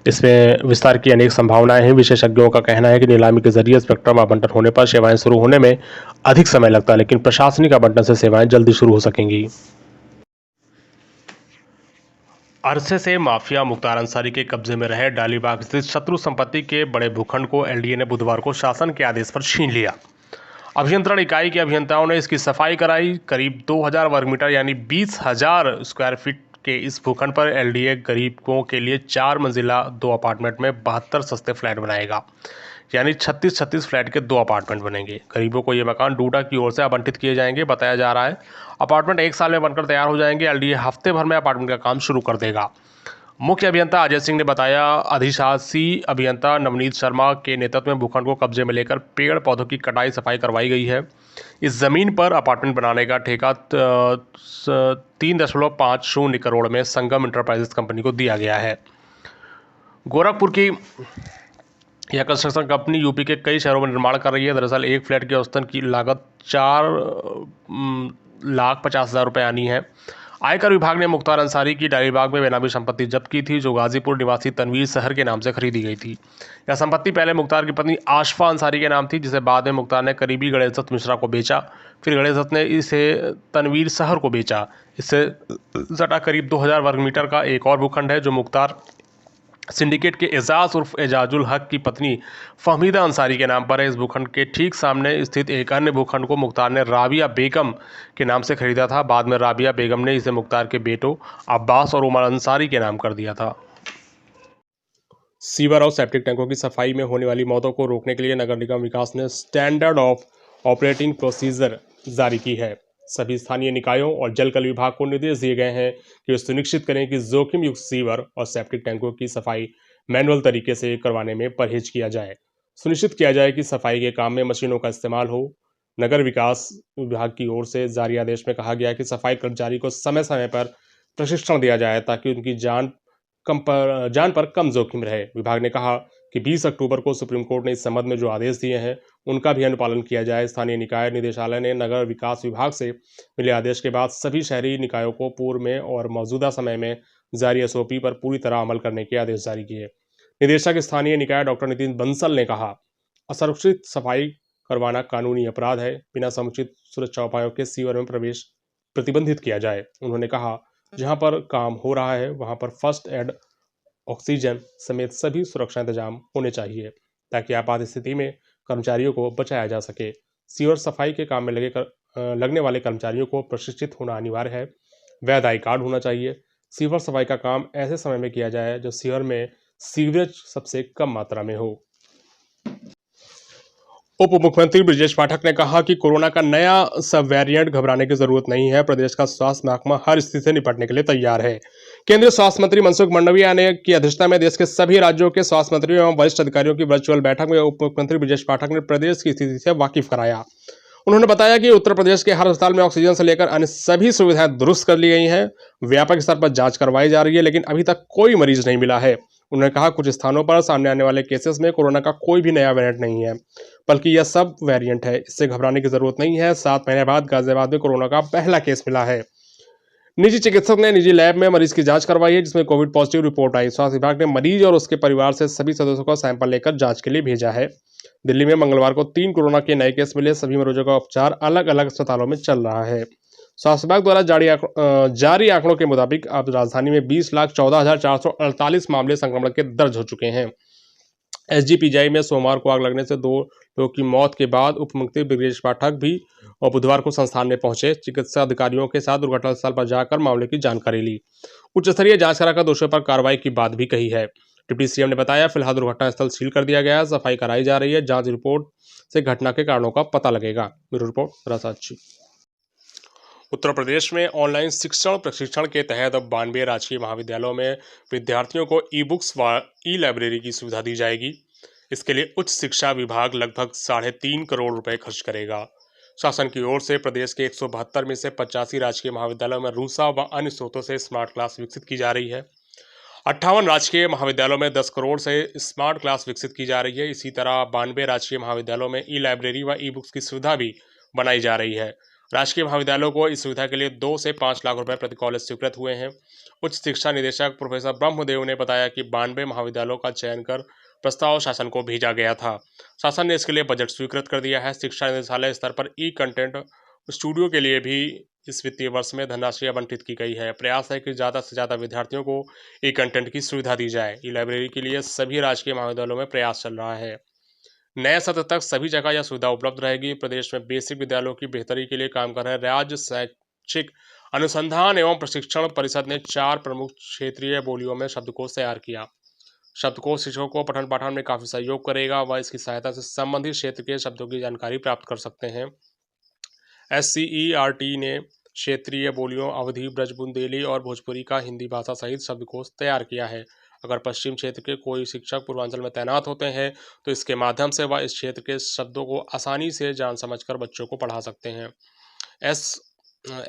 इसमें विस्तार की अनेक संभावनाएं हैं। विशेषज्ञों का कहना है कि नीलामी के जरिए स्पेक्ट्रम आवंटन होने पर सेवाएं शुरू होने में अधिक समय लगता है, लेकिन प्रशासनिक आवंटन से सेवाएं जल्दी शुरू हो सकेंगी। अरसे से माफिया मुख्तार अंसारी के कब्जे में रहे डालीबाग स्थित शत्रु संपत्ति के बड़े भूखंड को LDA ने बुधवार को शासन के आदेश पर छीन लिया। अभियंत्रण इकाई के अभियंताओं ने इसकी सफाई कराई। करीब 2000 वर्ग मीटर यानी 20,000 स्क्वायर फीट के इस भूखंड पर LDA गरीबों के लिए 4 मंजिला 2 अपार्टमेंट में 72 सस्ते फ्लैट बनाएगा, यानी 36 फ्लैट के 2 अपार्टमेंट बनेंगे। गरीबों को ये मकान डूडा की ओर से आवंटित किए जाएंगे। बताया जा रहा है अपार्टमेंट 1 साल में बनकर तैयार हो जाएंगे। LDA हफ्ते भर में अपार्टमेंट का काम शुरू कर देगा। मुख्य अभियंता अजय सिंह ने बताया, अधिशासी अभियंता नवनीत शर्मा के नेतृत्व में भूखंड को कब्जे में लेकर पेड़ पौधों की कटाई सफाई करवाई गई है। इस जमीन पर अपार्टमेंट बनाने का ठेका 3.50 करोड़ में संगम इंटरप्राइजेस कंपनी को दिया गया है। गोरखपुर की यह कंस्ट्रक्शन कंपनी यूपी के कई शहरों में निर्माण कर रही है। दरअसल एक फ्लैट की औसतन की लागत 4,50,000 रुपये आनी है। आयकर विभाग ने मुख्तार अंसारी की डालीबाग में बेनामी संपत्ति जब्त की थी, जो गाजीपुर निवासी तनवीर सहर के नाम से खरीदी गई थी। यह संपत्ति पहले मुख्तार की पत्नी आशफा अंसारी के नाम थी, जिसे बाद में मुख्तार ने करीबी गणेश दत्त मिश्रा को बेचा। फिर गणेश दत्त ने इसे तनवीर सहर को बेचा। इससे सटा करीब 2000 वर्ग मीटर का एक और भूखंड है, जो मुख्तार सिंडिकेट के एजाज उर्फ एजाजुल हक की पत्नी फहमीदा अंसारी के नाम पर है। इस भूखंड के ठीक सामने स्थित एक अन्य भूखंड को मुख्तार ने राबिया बेगम के नाम से खरीदा था। बाद में राबिया बेगम ने इसे मुख्तार के बेटों अब्बास और उमर अंसारी के नाम कर दिया था। सीवर और सेप्टिक टैंकों की सफाई में होने वाली मौतों को रोकने के लिए नगर निगम विकास ने स्टैंडर्ड ऑफ ऑपरेटिंग प्रोसीजर जारी की है। सभी स्थानीय निकायों और जलकल विभाग को निर्देश दिए गए हैं कि वे सुनिश्चित करें कि जोखिम युक्त सीवर और सेप्टिक टैंकों की सफाई मैनुअल तरीके से करवाने में परहेज किया जाए। सुनिश्चित किया जाए कि सफाई के काम में मशीनों का इस्तेमाल हो। नगर विकास विभाग की ओर से जारी आदेश में कहा गया है कि सफाई कर्मचारी को समय समय पर प्रशिक्षण दिया जाए ताकि उनकी जान पर कम जोखिम रहे। विभाग ने कहा कि 20 अक्टूबर को सुप्रीम कोर्ट ने इस संबंध में जो आदेश दिए हैं उनका भी अनुपालन किया जाए। स्थानीय निकाय निदेशालय ने नगर विकास विभाग से मिले आदेश के बाद सभी शहरी निकायों को पूर्व में और मौजूदा समय में जारी एसओपी पर पूरी तरह अमल करने के आदेश जारी किए। निदेशक स्थानीय निकाय डॉक्टर नितिन बंसल ने कहा, असुरक्षित सफाई करवाना कानूनी अपराध है। बिना समुचित सुरक्षा उपायों के सीवर में प्रवेश प्रतिबंधित किया जाए। उन्होंने कहा, जहां पर काम हो रहा है वहां पर फर्स्ट एड, ऑक्सीजन समेत सभी सुरक्षा इंतजाम होने चाहिए ताकि आपात स्थिति में कर्मचारियों को बचाया जा सके। सीवर सफाई के काम में लगने वाले कर्मचारियों को प्रशिक्षित होना अनिवार्य है। वैध आई कार्ड होना चाहिए। सीवर सफाई का काम ऐसे समय में किया जाए जब सीवर में सीवरेज सबसे कम मात्रा में हो। उप मुख्यमंत्री ब्रजेश पाठक ने कहा कि कोरोना का नया सब वेरिएंट घबराने की जरूरत नहीं है। प्रदेश का स्वास्थ्य महकमा हर स्थिति से निपटने के लिए तैयार है। केंद्रीय स्वास्थ्य मंत्री मनसुख मांडविया ने की अध्यक्षता में देश के सभी राज्यों के स्वास्थ्य मंत्रियों एवं वरिष्ठ अधिकारियों की वर्चुअल बैठक में उप मुख्यमंत्री ब्रजेश पाठक ने प्रदेश की स्थिति से वाकिफ कराया। उन्होंने बताया कि उत्तर प्रदेश के हर अस्पताल में ऑक्सीजन से लेकर अन्य सभी सुविधाएं दुरुस्त कर ली गई हैं। व्यापक स्तर पर जांच करवाई जा रही है, लेकिन अभी तक कोई मरीज नहीं मिला है। उन्होंने कहा, कुछ स्थानों पर सामने आने वाले केसेस में कोरोना का कोई भी नया वेरिएंट नहीं है, बल्कि यह सब वेरिएंट है। इससे घबराने की जरूरत नहीं है। 7 महीने बाद गाजियाबाद में कोरोना का पहला केस मिला है। निजी चिकित्सक ने निजी लैब में मरीज की जांच करवाई है, जिसमें कोविड पॉजिटिव रिपोर्ट आई। स्वास्थ्य विभाग ने मरीज और उसके परिवार से सभी सदस्यों का सैंपल लेकर जांच के लिए भेजा है। दिल्ली में मंगलवार को 3 कोरोना के नए केस मिले। सभी मरीजों का उपचार अलग अलग अस्पतालों में चल रहा है। स्वास्थ्य विभाग द्वारा जारी आंकड़ों के मुताबिक अब राजधानी में 20,14,448 मामले संक्रमण के दर्ज हो चुके हैं। एसजीपीजीआई में सोमवार को आग लगने से 2 लोगों की मौत के बाद उप मुख्यमंत्री ब्रजेश पाठक भी और बुधवार को संस्थान में पहुंचे। चिकित्सा अधिकारियों के साथ दुर्घटना स्थल पर जाकर मामले की जानकारी ली। उच्च स्तरीय जांच कराकर दोषियों पर कार्रवाई की बात भी कही है। डिप्टी सीएम ने बताया, फिलहाल दुर्घटना स्थल सील कर दिया गया है। सफाई कराई जा रही है। जांच रिपोर्ट से घटना के कारणों का पता लगेगा। Bureau report रासाची। उत्तर प्रदेश में ऑनलाइन शिक्षण प्रशिक्षण के तहत अब 92 राजकीय महाविद्यालयों में विद्यार्थियों को ई बुक्स व ई लाइब्रेरी की सुविधा दी जाएगी। इसके लिए उच्च शिक्षा विभाग लगभग 3.5 करोड़ रुपए खर्च करेगा। शासन की ओर से प्रदेश के 172 में से 85 राजकीय महाविद्यालयों में रूसा व अन्य स्रोतों से स्मार्ट क्लास विकसित की जा रही है। 58 राजकीय महाविद्यालयों में 10 करोड़ से स्मार्ट क्लास विकसित की जा रही है। इसी तरह 92 राजकीय महाविद्यालयों में ई लाइब्रेरी व ई बुक्स की सुविधा भी बनाई जा रही है। राजकीय महाविद्यालयों को इस सुविधा के लिए 2 से 5 लाख रुपए प्रति कॉलेज स्वीकृत हुए हैं। उच्च शिक्षा निदेशक प्रोफेसर ब्रह्मदेव ने बताया कि 92 महाविद्यालयों का चयन कर प्रस्ताव शासन को भेजा गया था। शासन ने इसके लिए बजट स्वीकृत कर दिया है। शिक्षा निदेशालय स्तर पर ई कंटेंट स्टूडियो के लिए भी इस वित्तीय वर्ष में धनराशि आवंटित की गई है। प्रयास है कि ज़्यादा से ज़्यादा विद्यार्थियों को ई कंटेंट की सुविधा दी जाए। ई लाइब्रेरी के लिए सभी राजकीय महाविद्यालयों में प्रयास चल रहा है। नए सत्र तक सभी जगह यह सुविधा उपलब्ध रहेगी। प्रदेश में बेसिक विद्यालयों की बेहतरी के लिए काम कर रहे राज्य शैक्षिक अनुसंधान एवं प्रशिक्षण परिषद ने 4 प्रमुख क्षेत्रीय बोलियों में शब्दकोश तैयार किया। शब्दकोश शिक्षकों को पठन पाठन में काफ़ी सहयोग करेगा। वह इसकी सहायता से संबंधित क्षेत्र के शब्दों की जानकारी प्राप्त कर सकते हैं। SCERT ने क्षेत्रीय बोलियों अवधी, ब्रज, बुंदेली और भोजपुरी का हिंदी भाषा सहित शब्दकोश तैयार किया है। अगर पश्चिम क्षेत्र के कोई शिक्षक पूर्वांचल में तैनात होते हैं तो इसके माध्यम से वह इस क्षेत्र के शब्दों को आसानी से जान समझकर बच्चों को पढ़ा सकते हैं।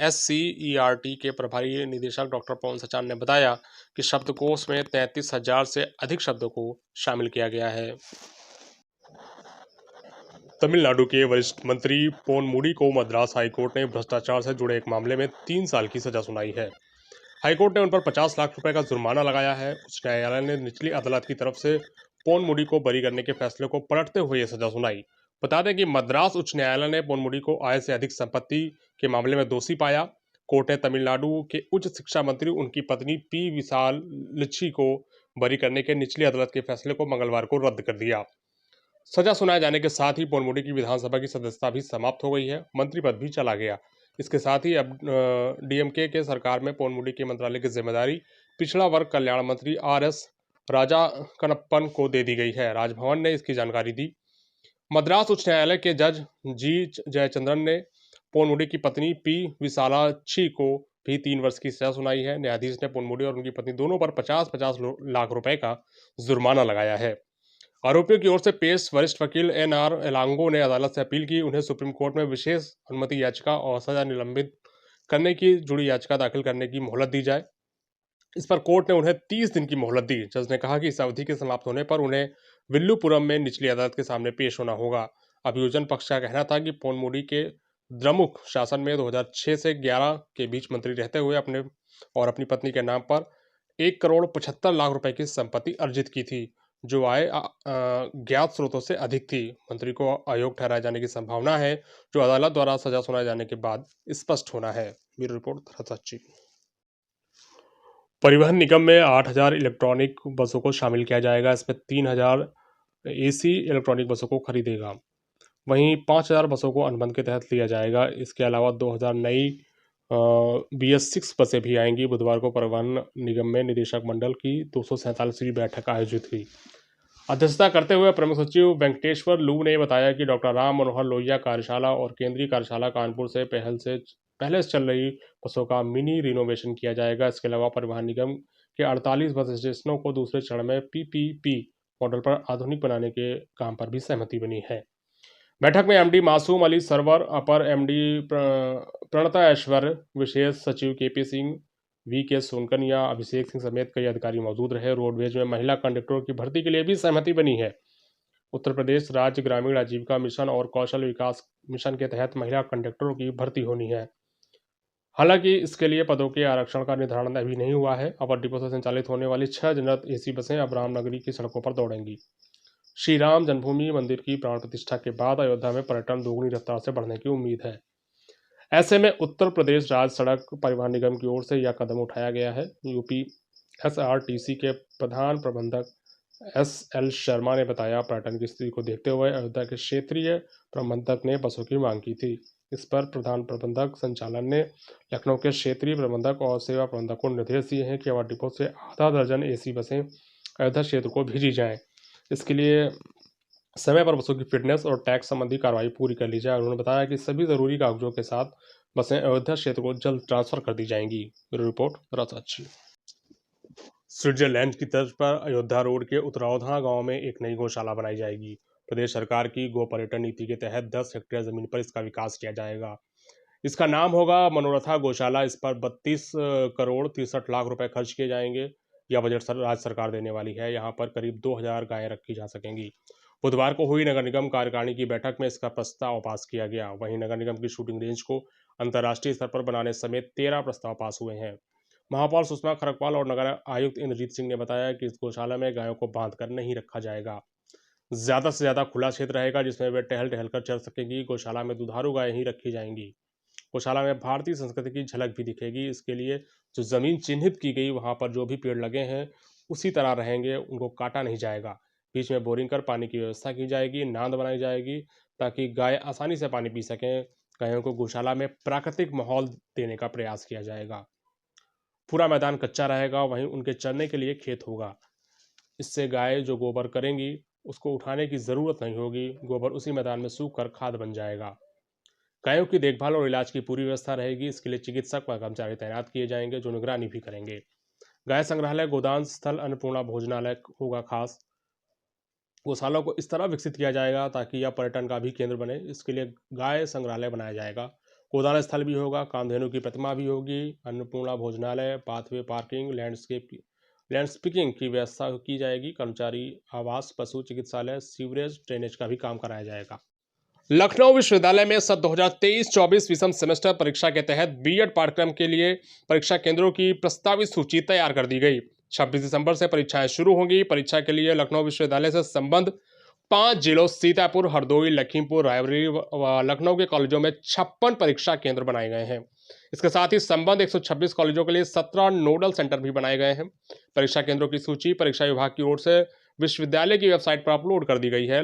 SCERT के प्रभारी निदेशक डॉक्टर पवन सचान ने बताया कि शब्दकोश में 33,000 से अधिक शब्दों को शामिल किया गया है। तमिलनाडु के वरिष्ठ मंत्री पोनमुडी को मद्रास हाईकोर्ट ने भ्रष्टाचार से जुड़े एक मामले में 3 साल की सजा सुनाई है। हाईकोर्ट ने उन पर 50 लाख रुपए का जुर्माना लगाया है। उच्च न्यायालय ने निचली अदालत की तरफ से पोनमुडी को बरी करने के फैसले को पलटते हुए यह सजा सुनाई। बता दें कि मद्रास उच्च न्यायालय ने पोनमुडी को आय से अधिक संपत्ति के मामले में दोषी पाया। कोर्ट ने तमिलनाडु के उच्च शिक्षा मंत्री उनकी पत्नी पी विशालक्षी को बरी करने के निचली अदालत के फैसले को मंगलवार को रद्द कर दिया। सजा सुनाए जाने के साथ ही पोनमुडी की विधानसभा की सदस्यता भी समाप्त हो गई है। मंत्री पद भी चला गया। इसके साथ ही अब डीएमके के सरकार में पोनमुडी के मंत्रालय की जिम्मेदारी पिछड़ा वर्ग कल्याण मंत्री RS राजा कनप्पन को दे दी गई है। राजभवन ने इसकी जानकारी दी। मद्रास उच्च न्यायालय के जज जी जयचंद्रन ने पोनमुडी की पत्नी पी विशालाक्षी को भी 3 वर्ष की सजा सुनाई है। न्यायाधीश ने पोनमुडी और उनकी पत्नी दोनों पर 50-50 लाख रुपए का जुर्माना लगाया है। आरोपियों की ओर से पेश वरिष्ठ वकील एन.आर. एलांगो ने अदालत से अपील की उन्हें सुप्रीम कोर्ट में विशेष अनुमति याचिका और सजा निलंबित करने की जुड़ी याचिका दाखिल करने की मोहलत दी जाए। इस पर कोर्ट ने उन्हें 30 दिन की मोहलत दी। जज ने कहा कि इस अवधि के समाप्त होने पर उन्हें विल्लुपुरम में निचली अदालत के सामने पेश होना होगा। अभियोजन पक्ष का कहना था कि पोनमुडी के द्रमुक शासन में 2006 से 11 के बीच मंत्री रहते हुए अपनी पत्नी के नाम पर 1,75,00,000 रुपए की संपत्ति अर्जित की थी, जो आय ज्ञात स्रोतों से अधिक थी। मंत्री को अयोग्य ठहराए जाने की संभावना है, जो अदालत द्वारा सजा सुनाए जाने के बाद स्पष्ट होना है। ब्यूरो रिपोर्ट सच्ची। परिवहन निगम में 8,000 इलेक्ट्रॉनिक बसों को शामिल किया जाएगा। इसमें 3,000 एसी इलेक्ट्रॉनिक बसों को खरीदेगा। वहीं 5,000 बसों को अनुबंध के तहत लिया जाएगा। इसके अलावा 2,000 नई BS6 बसें भी आएंगी। बुधवार को परिवहन निगम में निदेशक मंडल की 247वीं बैठक आयोजित हुई। अध्यक्षता करते हुए प्रमुख सचिव वेंकटेश्वर लू ने बताया कि डॉक्टर राम मनोहर लोहिया कार्यशाला और केंद्रीय कार्यशाला कानपुर से पहले से चल रही बसों का मिनी रिनोवेशन किया जाएगा। इसके अलावा परिवहन निगम के 48 बस स्टेशनों को दूसरे चरण में PPP मॉडल पर आधुनिक बनाने के काम पर भी सहमति बनी है। बैठक में MD मासूम अली सरवर, अपर MD प्रणता ऐश्वर्य, विशेष सचिव KP सिंह, VK सोनकनिया, अभिषेक सिंह समेत कई अधिकारी मौजूद रहे। रोडवेज में महिला कंडक्टरों की भर्ती के लिए भी सहमति बनी है। उत्तर प्रदेश राज्य ग्रामीण आजीविका मिशन और कौशल विकास मिशन के तहत महिला कंडक्टरों की भर्ती होनी है। हालांकि इसके लिए पदों के आरक्षण का निर्धारण अभी नहीं हुआ है। अपर डिपो से संचालित होने वाली 6 जनरल AC बसें अब रामनगरी की सड़कों पर दौड़ेंगी। श्री राम जन्मभूमि मंदिर की प्राण प्रतिष्ठा के बाद अयोध्या में पर्यटन दोगुनी रफ्तार से बढ़ने की उम्मीद है। ऐसे में उत्तर प्रदेश राज्य सड़क परिवहन निगम की ओर से यह कदम उठाया गया है। UP SRTC के प्रधान प्रबंधक SL शर्मा ने बताया, पर्यटन की स्थिति को देखते हुए अयोध्या के क्षेत्रीय प्रबंधक ने बसों की मांग की थी। इस पर प्रधान प्रबंधक संचालन ने लखनऊ के क्षेत्रीय प्रबंधक और सेवा प्रबंधक को निर्देश दिए हैं कि हवाई डिपो से आधा दर्जन AC बसें अयोध्या क्षेत्र को भेजी जाएं। इसके लिए समय पर बसों की फिटनेस और टैक्स संबंधी कार्रवाई पूरी कर ली जाए। उन्होंने बताया कि सभी जरूरी कागजों के साथ बसें अयोध्या क्षेत्र को जल्द ट्रांसफर कर दी जाएंगी। रिपोर्ट रसअच्छी। स्विट्जरलैंड की तर्ज पर अयोध्या रोड के उत्तरावधा गांव में एक नई गौशाला बनाई जाएगी। प्रदेश सरकार की गो पर्यटन नीति के तहत 10 हेक्टेयर जमीन पर इसका विकास किया जाएगा। इसका नाम होगा मनोरथा गौशाला। इस पर 32 करोड़ 63 लाख रुपए खर्च किए जाएंगे। यह बजट राज्य सरकार देने वाली है। यहाँ पर करीब 2,000 गायें रखी जा सकेंगी। बुधवार को हुई नगर निगम कार्यकारिणी की बैठक में इसका प्रस्ताव पास किया गया। वहीं नगर निगम की शूटिंग रेंज को अंतर्राष्ट्रीय स्तर पर बनाने समेत 13 प्रस्ताव पास हुए हैं। महापौर सुषमा खरकवाल और नगर आयुक्त इंद्रजीत सिंह ने बताया कि इस गौशाला में गायों को बांधकर नहीं रखा जाएगा। ज्यादा से ज्यादा खुला क्षेत्र रहेगा जिसमें वे टहल टहल कर चल सकेंगी। गौशाला में दुधारू गायें ही रखी जाएंगी। गौशाला में भारतीय संस्कृति की झलक भी दिखेगी। इसके लिए जो जमीन चिन्हित की गई, वहां पर जो भी पेड़ लगे हैं उसी तरह रहेंगे, उनको काटा नहीं जाएगा। बीच में बोरिंग कर पानी की व्यवस्था की जाएगी। नांद बनाई जाएगी ताकि गाय आसानी से पानी पी सकें। गायों को गौशाला में प्राकृतिक माहौल देने का प्रयास किया जाएगा। पूरा मैदान कच्चा रहेगा, वहीं उनके चरने के लिए खेत होगा। इससे गाय जो गोबर करेंगी उसको उठाने की जरूरत नहीं होगी। गोबर उसी मैदान में सूख कर खाद बन जाएगा। गायों की देखभाल और इलाज की पूरी व्यवस्था रहेगी। इसके लिए चिकित्सक व कर्मचारी तैनात किए जाएंगे जो निगरानी भी करेंगे। गाय संग्रहालय, गोदान स्थल, अन्नपूर्णा भोजनालय होगा खास। गौशाला को इस तरह विकसित किया जाएगा ताकि यह पर्यटन का भी केंद्र बने। इसके लिए गाय संग्रहालय बनाया जाएगा। गोदान स्थल भी होगा, कामधेनु की प्रतिमा भी होगी, अन्नपूर्णा भोजनालय, पाथवे, पार्किंग, लैंडस्केपिंग की व्यवस्था की जाएगी। कर्मचारी आवास, पशु चिकित्सालय, सीवरेज, ड्रेनेज का भी काम कराया जाएगा। लखनऊ विश्वविद्यालय में सत्र 2023-24 विषम सेमेस्टर परीक्षा के तहत B.Ed पाठ्यक्रम के लिए परीक्षा केंद्रों की प्रस्तावित सूची तैयार कर दी गई। 26 दिसंबर से परीक्षाएं शुरू होंगी। परीक्षा के लिए लखनऊ विश्वविद्यालय से संबद्ध 5 जिलों सीतापुर, हरदोई, लखीमपुर, रायबरेली व लखनऊ के कॉलेजों में 56 परीक्षा केंद्र बनाए गए हैं। इसके साथ ही संबद्ध 126 कॉलेजों के लिए 17 नोडल सेंटर भी बनाए गए हैं। परीक्षा केंद्रों की सूची परीक्षा विभाग की ओर से विश्वविद्यालय की वेबसाइट पर अपलोड कर दी गई है।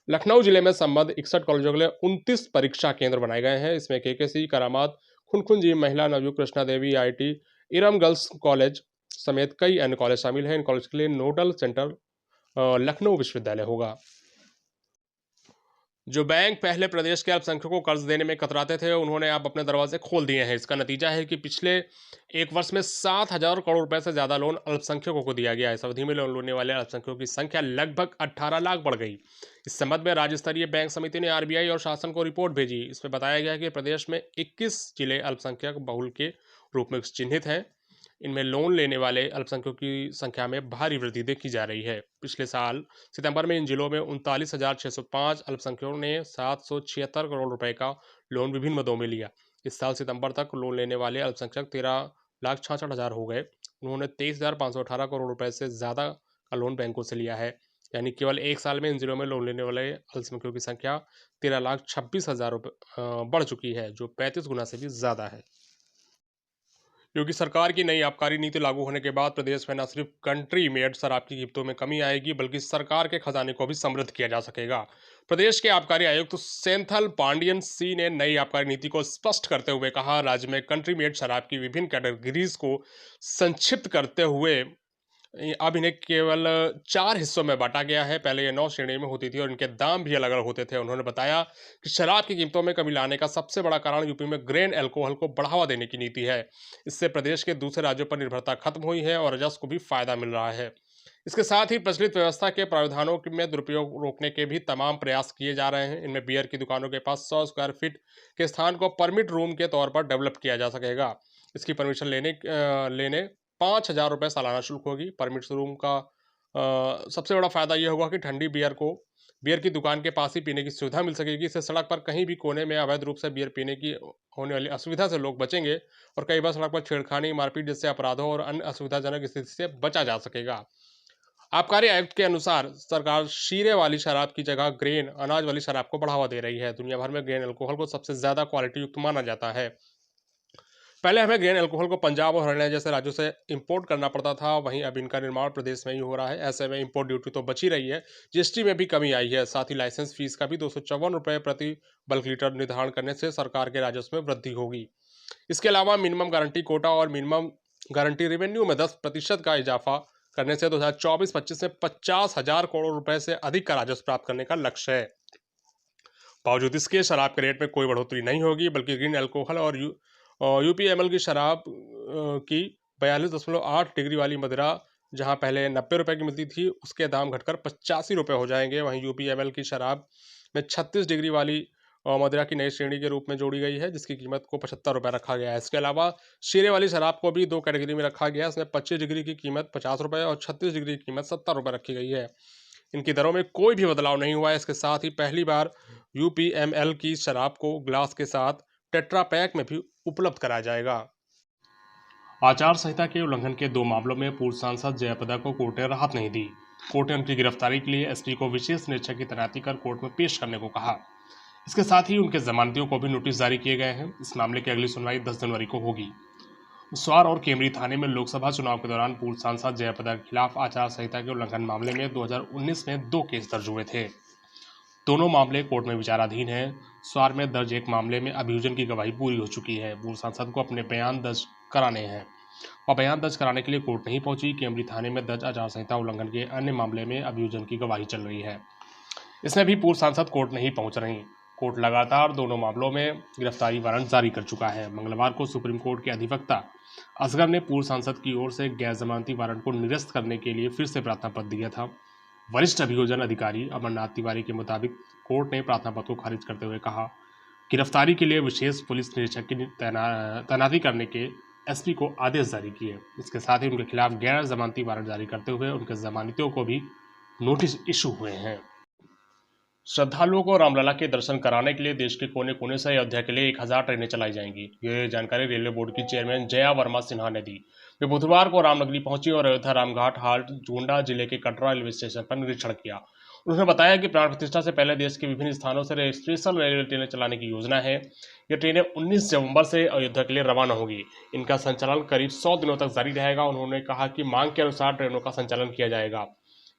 लखनऊ जिले में संबद्ध 61 कॉलेजों के लिए 29 परीक्षा केंद्र बनाए गए हैं। इसमें KKC, करामात, खुनखुनजी महिला, नवयुग कृष्णा देवी IIT, इरम गर्ल्स कॉलेज, समेत कई अन्य कॉलेज शामिल हैं। इन कॉलेज के लिए नोडल सेंटर लखनऊ विश्वविद्यालय होगा। जो बैंक पहले प्रदेश के अल्पसंख्यकों को कर्ज देने में कतराते थे, उन्होंने अब अपने दरवाजे खोल दिए हैं। इसका नतीजा है कि पिछले एक वर्ष में 7,000 करोड़ रुपए से ज्यादा लोन अल्पसंख्यकों को दिया गया। इस अवधि में लोन लेने वाले अल्पसंख्यकों की संख्या लगभग 18 लाख बढ़ गई। इस संबंध में राज्य स्तरीय बैंक समिति ने आरबीआई और शासन को रिपोर्ट भेजी। इसमें बताया गया कि प्रदेश में 21 जिले अल्पसंख्यक बहुल के रूप में चिन्हित हैं। इनमें लोन लेने वाले अल्पसंख्यकों की संख्या में भारी वृद्धि देखी जा रही है। पिछले साल सितंबर में इन जिलों में 39,605 अल्पसंख्यकों ने 776 करोड़ रुपए का लोन विभिन्न मदों में लिया। इस साल सितंबर तक लोन लेने वाले अल्पसंख्यक 13,66,000 हो गए। उन्होंने 23,518 करोड़ रुपए से ज़्यादा का लोन बैंकों से लिया है। यानी केवल एक साल में इन जिलों में लोन लेने वाले अल्पसंख्यकों की संख्या 13,26,000 बढ़ चुकी है, जो 35 गुना से भी ज़्यादा है। योगी सरकार की नई आबकारी नीति लागू होने के बाद प्रदेश में न सिर्फ कंट्री मेड शराब की कीमतों में कमी आएगी, बल्कि सरकार के खजाने को भी समृद्ध किया जा सकेगा। प्रदेश के आबकारी आयुक्त सेंथल पांडियन सी ने नई आबकारी नीति को स्पष्ट करते हुए कहा, राज्य में कंट्री मेड शराब की विभिन्न कैटेगरीज को संक्षिप्त करते हुए अब इन्हें केवल 4 हिस्सों में बांटा गया है। पहले ये 9 श्रेणी में होती थी और इनके दाम भी अलग अलग होते थे। उन्होंने बताया कि शराब की कीमतों में कमी लाने का सबसे बड़ा कारण यूपी में ग्रेन अल्कोहल को बढ़ावा देने की नीति है। इससे प्रदेश के दूसरे राज्यों पर निर्भरता खत्म हुई है और राजस्व को भी फायदा मिल रहा है। इसके साथ ही प्रचलित व्यवस्था के प्रावधानों में दुरुपयोग रोकने के भी तमाम प्रयास किए जा रहे हैं। इनमें बियर की दुकानों के पास 100 स्क्वायर फीट के स्थान को परमिट रूम के तौर पर डेवलप किया जा सकेगा। इसकी परमिशन लेने 5,000 रुपये सालाना शुल्क होगी। परमिट रूम का सबसे बड़ा फायदा यह होगा कि ठंडी बियर की दुकान के पास ही पीने की सुविधा मिल सकेगी। इससे सड़क पर कहीं भी कोने में अवैध रूप से बियर पीने की होने वाली असुविधा से लोग बचेंगे और कई बार सड़क पर छेड़खानी, मारपीट जैसे अपराधों और अन्य असुविधाजनक स्थिति से बचा जा सकेगा। आबकारी आयुक्त के अनुसार सरकार शीरे वाली शराब की जगह ग्रेन अनाज वाली शराब को बढ़ावा दे रही है। दुनिया भर में ग्रेन अल्कोहल को सबसे ज्यादा क्वालिटी युक्त माना जाता है। पहले हमें ग्रेन अल्कोहल को पंजाब और हरियाणा जैसे राज्यों से इंपोर्ट करना पड़ता था, वहीं अब इनका निर्माण प्रदेश में ही हो रहा है। ऐसे में इंपोर्ट ड्यूटी तो बची रही है, जीएसटी में भी कमी आई है। साथ ही लाइसेंस फीस का भी 254 रुपये प्रति बल्क लीटर निर्धारण करने से सरकार के राजस्व में वृद्धि होगी। इसके अलावा मिनिमम गारंटी कोटा और मिनिमम गारंटी रेवेन्यू में 10% का इजाफा करने से 2024-25 में 50,000 करोड़ रुपए से अधिक का राजस्व प्राप्त करने का लक्ष्य है। बावजूद इसके शराब के रेट में कोई बढ़ोतरी नहीं होगी, बल्कि ग्रीन अल्कोहल और यूपीएमएल की शराब की 42.8 डिग्री वाली मदिरा जहां पहले 90 रुपए की मिलती थी, उसके दाम घटकर 85 रुपये हो जाएंगे। वहीं यूपीएमएल की शराब में 36 डिग्री वाली मदिरा की नई श्रेणी के रूप में जोड़ी गई है, जिसकी कीमत को 75 रुपये रखा गया है। इसके अलावा शीरे वाली शराब को भी 2 कैटेगरी में रखा गया है। इसमें 25 डिग्री की कीमत 50 रुपये और 36 डिग्री की कीमत 70 रुपये रखी गई है। इनकी दरों में कोई भी बदलाव नहीं हुआ है। इसके साथ ही पहली बार यूपीएमएल की शराब को ग्लास के साथ टेट्रा पैक में भी उपलब्ध कराया जाएगा। आचार संहिता के उल्लंघन के 2 मामलों में पूर्व सांसद जयाप्रदा को कोर्ट ने राहत नहीं दी। कोर्ट ने उनकी गिरफ्तारी के लिए एसपी को विशेष निरीक्षक की तैनाती कर कोर्ट में पेश करने को कहा। इसके साथ ही उनके जमानतियों को भी नोटिस जारी किए गए हैं। इस मामले की अगली सुनवाई 10 जनवरी को होगी। स्वार और केमरी थाने में लोकसभा चुनाव के दौरान पूर्व सांसद जयाप्रदा के खिलाफ आचार संहिता के उल्लंघन मामले में 2019 में 2 केस दर्ज हुए थे। दोनों मामले कोर्ट में विचाराधीन हैं। स्वार में दर्ज एक मामले में अभियोजन की गवाही पूरी हो चुकी है। पूर्व सांसद को अपने बयान दर्ज कराने हैं और बयान दर्ज कराने के लिए कोर्ट नहीं पहुंची। केमरी थाने में दर्ज आचार संहिता उल्लंघन के अन्य मामले में अभियोजन की गवाही चल रही है। इसमें भी पूर्व सांसद कोर्ट नहीं पहुंच रही। कोर्ट लगातार दोनों मामलों में गिरफ्तारी वारंट जारी कर चुका है। मंगलवार को सुप्रीम कोर्ट के अधिवक्ता असगर ने पूर्व सांसद की ओर से गैर जमानती वारंट को निरस्त करने के लिए फिर से प्रार्थना पत्र दिया था। वरिष्ठ अभियोजन अधिकारी अमरनाथ तिवारी के मुताबिक कोर्ट ने प्रार्थना पत्र को खारिज करते हुए कहा, गिरफ्तारी के लिए विशेष पुलिस निरीक्षक की तैनाती करने के एसपी को आदेश जारी किए। इसके साथ ही उनके खिलाफ गैर जमानती वारंट जारी करते हुए उनके जमानतियों को भी नोटिस इशू हुए हैं। श्रद्धालुओं को रामलला के दर्शन कराने के लिए देश के कोने कोने से अयोध्या के लिए 1000 ट्रेनें चलाई जाएंगी। ये जानकारी रेलवे बोर्ड की चेयरमैन जया वर्मा सिन्हा ने दी। वे बुधवार को रामनगरी पहुंची और अयोध्या रामघाट हाल्ट गोंडा जिले के कटरा रेलवे स्टेशन पर निरीक्षण किया। उन्होंने बताया कि प्राण प्रतिष्ठा से पहले देश के विभिन्न स्थानों से स्पेशल रेलवे ट्रेनें चलाने की योजना है। ये ट्रेनें 19 नवंबर से अयोध्या के लिए रवाना होगी। इनका संचालन करीब 100 दिनों तक जारी रहेगा। उन्होंने कहा कि मांग के अनुसार ट्रेनों का संचालन किया जाएगा।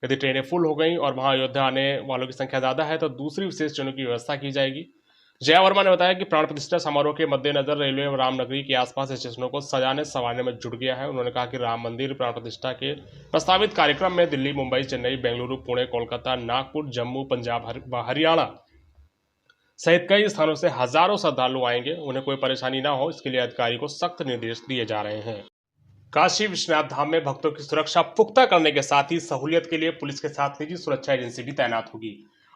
यदि ट्रेनें फुल हो गई और वहां अयोध्या आने वालों की संख्या ज़्यादा है तो दूसरी विशेष ट्रेनों की व्यवस्था की जाएगी। जया वर्मा ने बताया कि प्राण प्रतिष्ठा समारोह के मद्देनजर रेलवे रामनगरी के आसपास स्टेशनों को सजाने संवारने में जुट गया है। उन्होंने कहा कि राम मंदिर प्राण प्रतिष्ठा के प्रस्तावित कार्यक्रम में दिल्ली, मुंबई, चेन्नई, बेंगलुरु, पुणे, कोलकाता, नागपुर, जम्मू, पंजाब, हरियाणा सहित कई स्थानों से हजारों श्रद्धालु आएंगे। उन्हें कोई परेशानी ना हो, इसके लिए अधिकारी को सख्त निर्देश दिए जा रहे हैं। काशी विश्वनाथ धाम में भक्तों की सुरक्षा पुख्ता करने के साथ ही सहूलियत के लिए पुलिस के साथ निजी सुरक्षा एजेंसी भी तैनात होगी।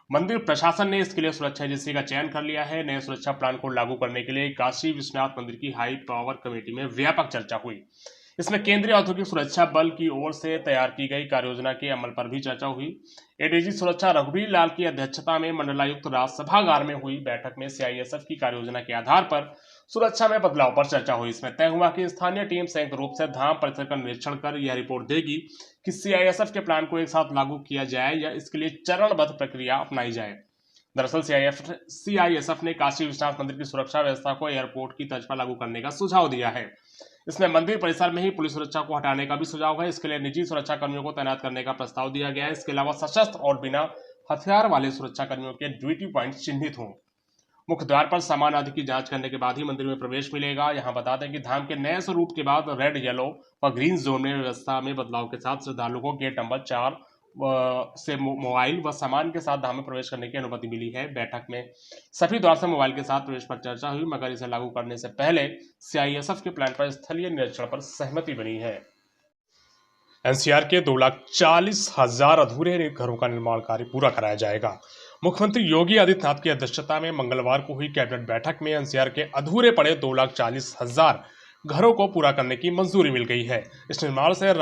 मंदिर प्रशासन ने इसके लिए सुरक्षा एजेंसी का चयन कर लिया है। नए सुरक्षा प्लान को लागू करने के लिए काशी विश्वनाथ मंदिर की हाई पावर कमेटी में व्यापक चर्चा हुई। इसमें केंद्रीय औद्योगिक सुरक्षा बल की ओर से तैयार की गई कार्ययोजना के अमल पर भी चर्चा हुई। एडीजी सुरक्षा रघुवीर लाल की अध्यक्षता में मंडलायुक्त राजसभागार में हुई बैठक में सीआईएसएफ की कार्ययोजना के आधार पर सुरक्षा में बदलाव पर चर्चा हुई। इसमें तय हुआ कि स्थानीय टीम संयुक्त रूप से धाम परिसर का निरीक्षण कर यह रिपोर्ट देगी कि सीआईएसएफ के प्लान को एक साथ लागू किया जाए या इसके लिए चरणबद्ध प्रक्रिया अपनाई जाए। दरअसल सीआईएसएफ ने काशी विश्वनाथ मंदिर की सुरक्षा व्यवस्था को एयरपोर्ट की तर्ज पर लागू करने का सुझाव दिया है। इसमें मंदिर परिसर में ही पुलिस सुरक्षा को हटाने का भी सुझाव है। इसके लिए निजी सुरक्षा कर्मियों को तैनात करने का प्रस्ताव दिया गया है। इसके अलावा सशस्त्र और बिना हथियार वाले सुरक्षा कर्मियों के ड्यूटी पॉइंट चिन्हित हों। मुख्य द्वार पर सामान आदि की जांच करने के बाद ही मंदिर में प्रवेश मिलेगा। यहां बता दें कि धाम के नए स्वरूप के बाद रेड, येलो व ग्रीन जोन में व्यवस्था में बदलाव के साथ श्रद्धालुओं को गेट नंबर 4 से मोबाइल व सामान के साथ धाम में प्रवेश करने की अनुमति मिली है। बैठक में सभी द्वार से मोबाइल के साथ प्रवेश पर चर्चा हुई, मगर इसे लागू करने से पहले सीआईएसएफ के प्लान पर स्थलीय निरीक्षण पर सहमति बनी है। एनसीआर के 2,40,000 अधूरे घरों का निर्माण कार्य पूरा कराया जाएगा। मुख्यमंत्री योगी आदित्यनाथ की अध्यक्षता में मंगलवार को हुई कैबिनेट बैठक में एनसीआर के अधूरे पड़े 2,40,000 घरों को पूरा करने की मंजूरी मिल गई है। इस निर्माण से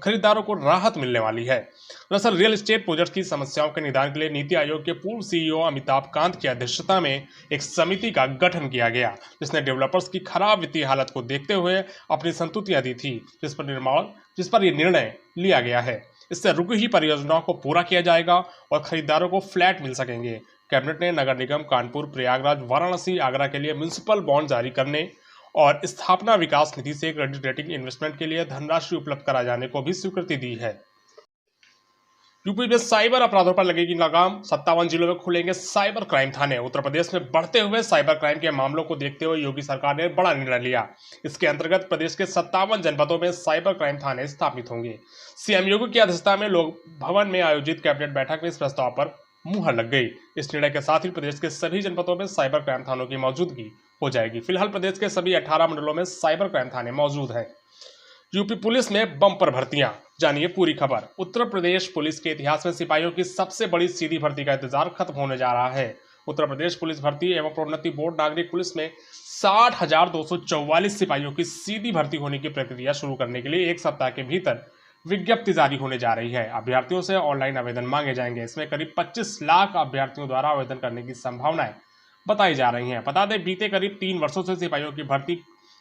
खरीदारों को राहत मिलने वाली है। दरअसल रियल एस्टेट प्रोजेक्ट की समस्याओं के निदान के लिए नीति आयोग के पूर्व सीईओ अमिताभ कांत की अध्यक्षता में एक समिति का गठन किया गया, जिसने डेवलपर्स की खराब वित्तीय हालत को देखते हुए अपनी संतुतियां दी थी, जिस पर यह निर्णय लिया गया है। इससे रुकी हुई परियोजनाओं को पूरा किया जाएगा और खरीदारों को फ्लैट मिल सकेंगे। कैबिनेट ने नगर निगम कानपुर, प्रयागराज, वाराणसी, आगरा के लिए म्युनिसिपल बॉन्ड जारी करने और स्थापना विकास निधि से क्रेडिट रेटिंग इन्वेस्टमेंट के लिए धनराशि उपलब्ध कराए जाने को भी स्वीकृति दी है। यूपी में साइबर अपराधों पर लगेगी लगाम। 57 जिलों में खुलेंगे साइबर क्राइम थाने। उत्तर प्रदेश में बढ़ते हुए साइबर क्राइम के मामलों को देखते हुए योगी सरकार ने बड़ा निर्णय लिया। इसके अंतर्गत प्रदेश के 57 जनपदों में साइबर क्राइम थाने स्थापित होंगे। सीएम योगी की अध्यक्षता में लोक भवन में आयोजित कैबिनेट बैठक में इस प्रस्ताव पर मुहर लग गई। इस निर्णय के साथ ही प्रदेश के सभी जनपदों में साइबर क्राइम थानों की मौजूदगी हो जाएगी। फिलहाल प्रदेश के सभी 18 मंडलों में साइबर क्राइम थाने मौजूद हैं। यूपी पुलिस में बम्पर भर्तियां, जानिए पूरी खबर। उत्तर प्रदेश पुलिस के इतिहास में सिपाहियों की सबसे बड़ी सीधी भर्ती का इंतजार खत्म होने जा रहा है। उत्तर प्रदेश पुलिस भर्ती एवं प्रोन्नति बोर्ड नागरिक पुलिस में 60,244 सिपाहियों की सीधी भर्ती होने की प्रक्रिया शुरू करने के लिए 1 सप्ताह के भीतर विज्ञप्ति जारी होने जा रही है। अभ्यर्थियों से ऑनलाइन आवेदन मांगे जाएंगे। इसमें करीब 25 लाख अभ्यर्थियों द्वारा आवेदन करने की संभावनाएं बताई जा रही हैं। बता दें, बीते करीब 3 वर्षों से सिपाहियों की भर्ती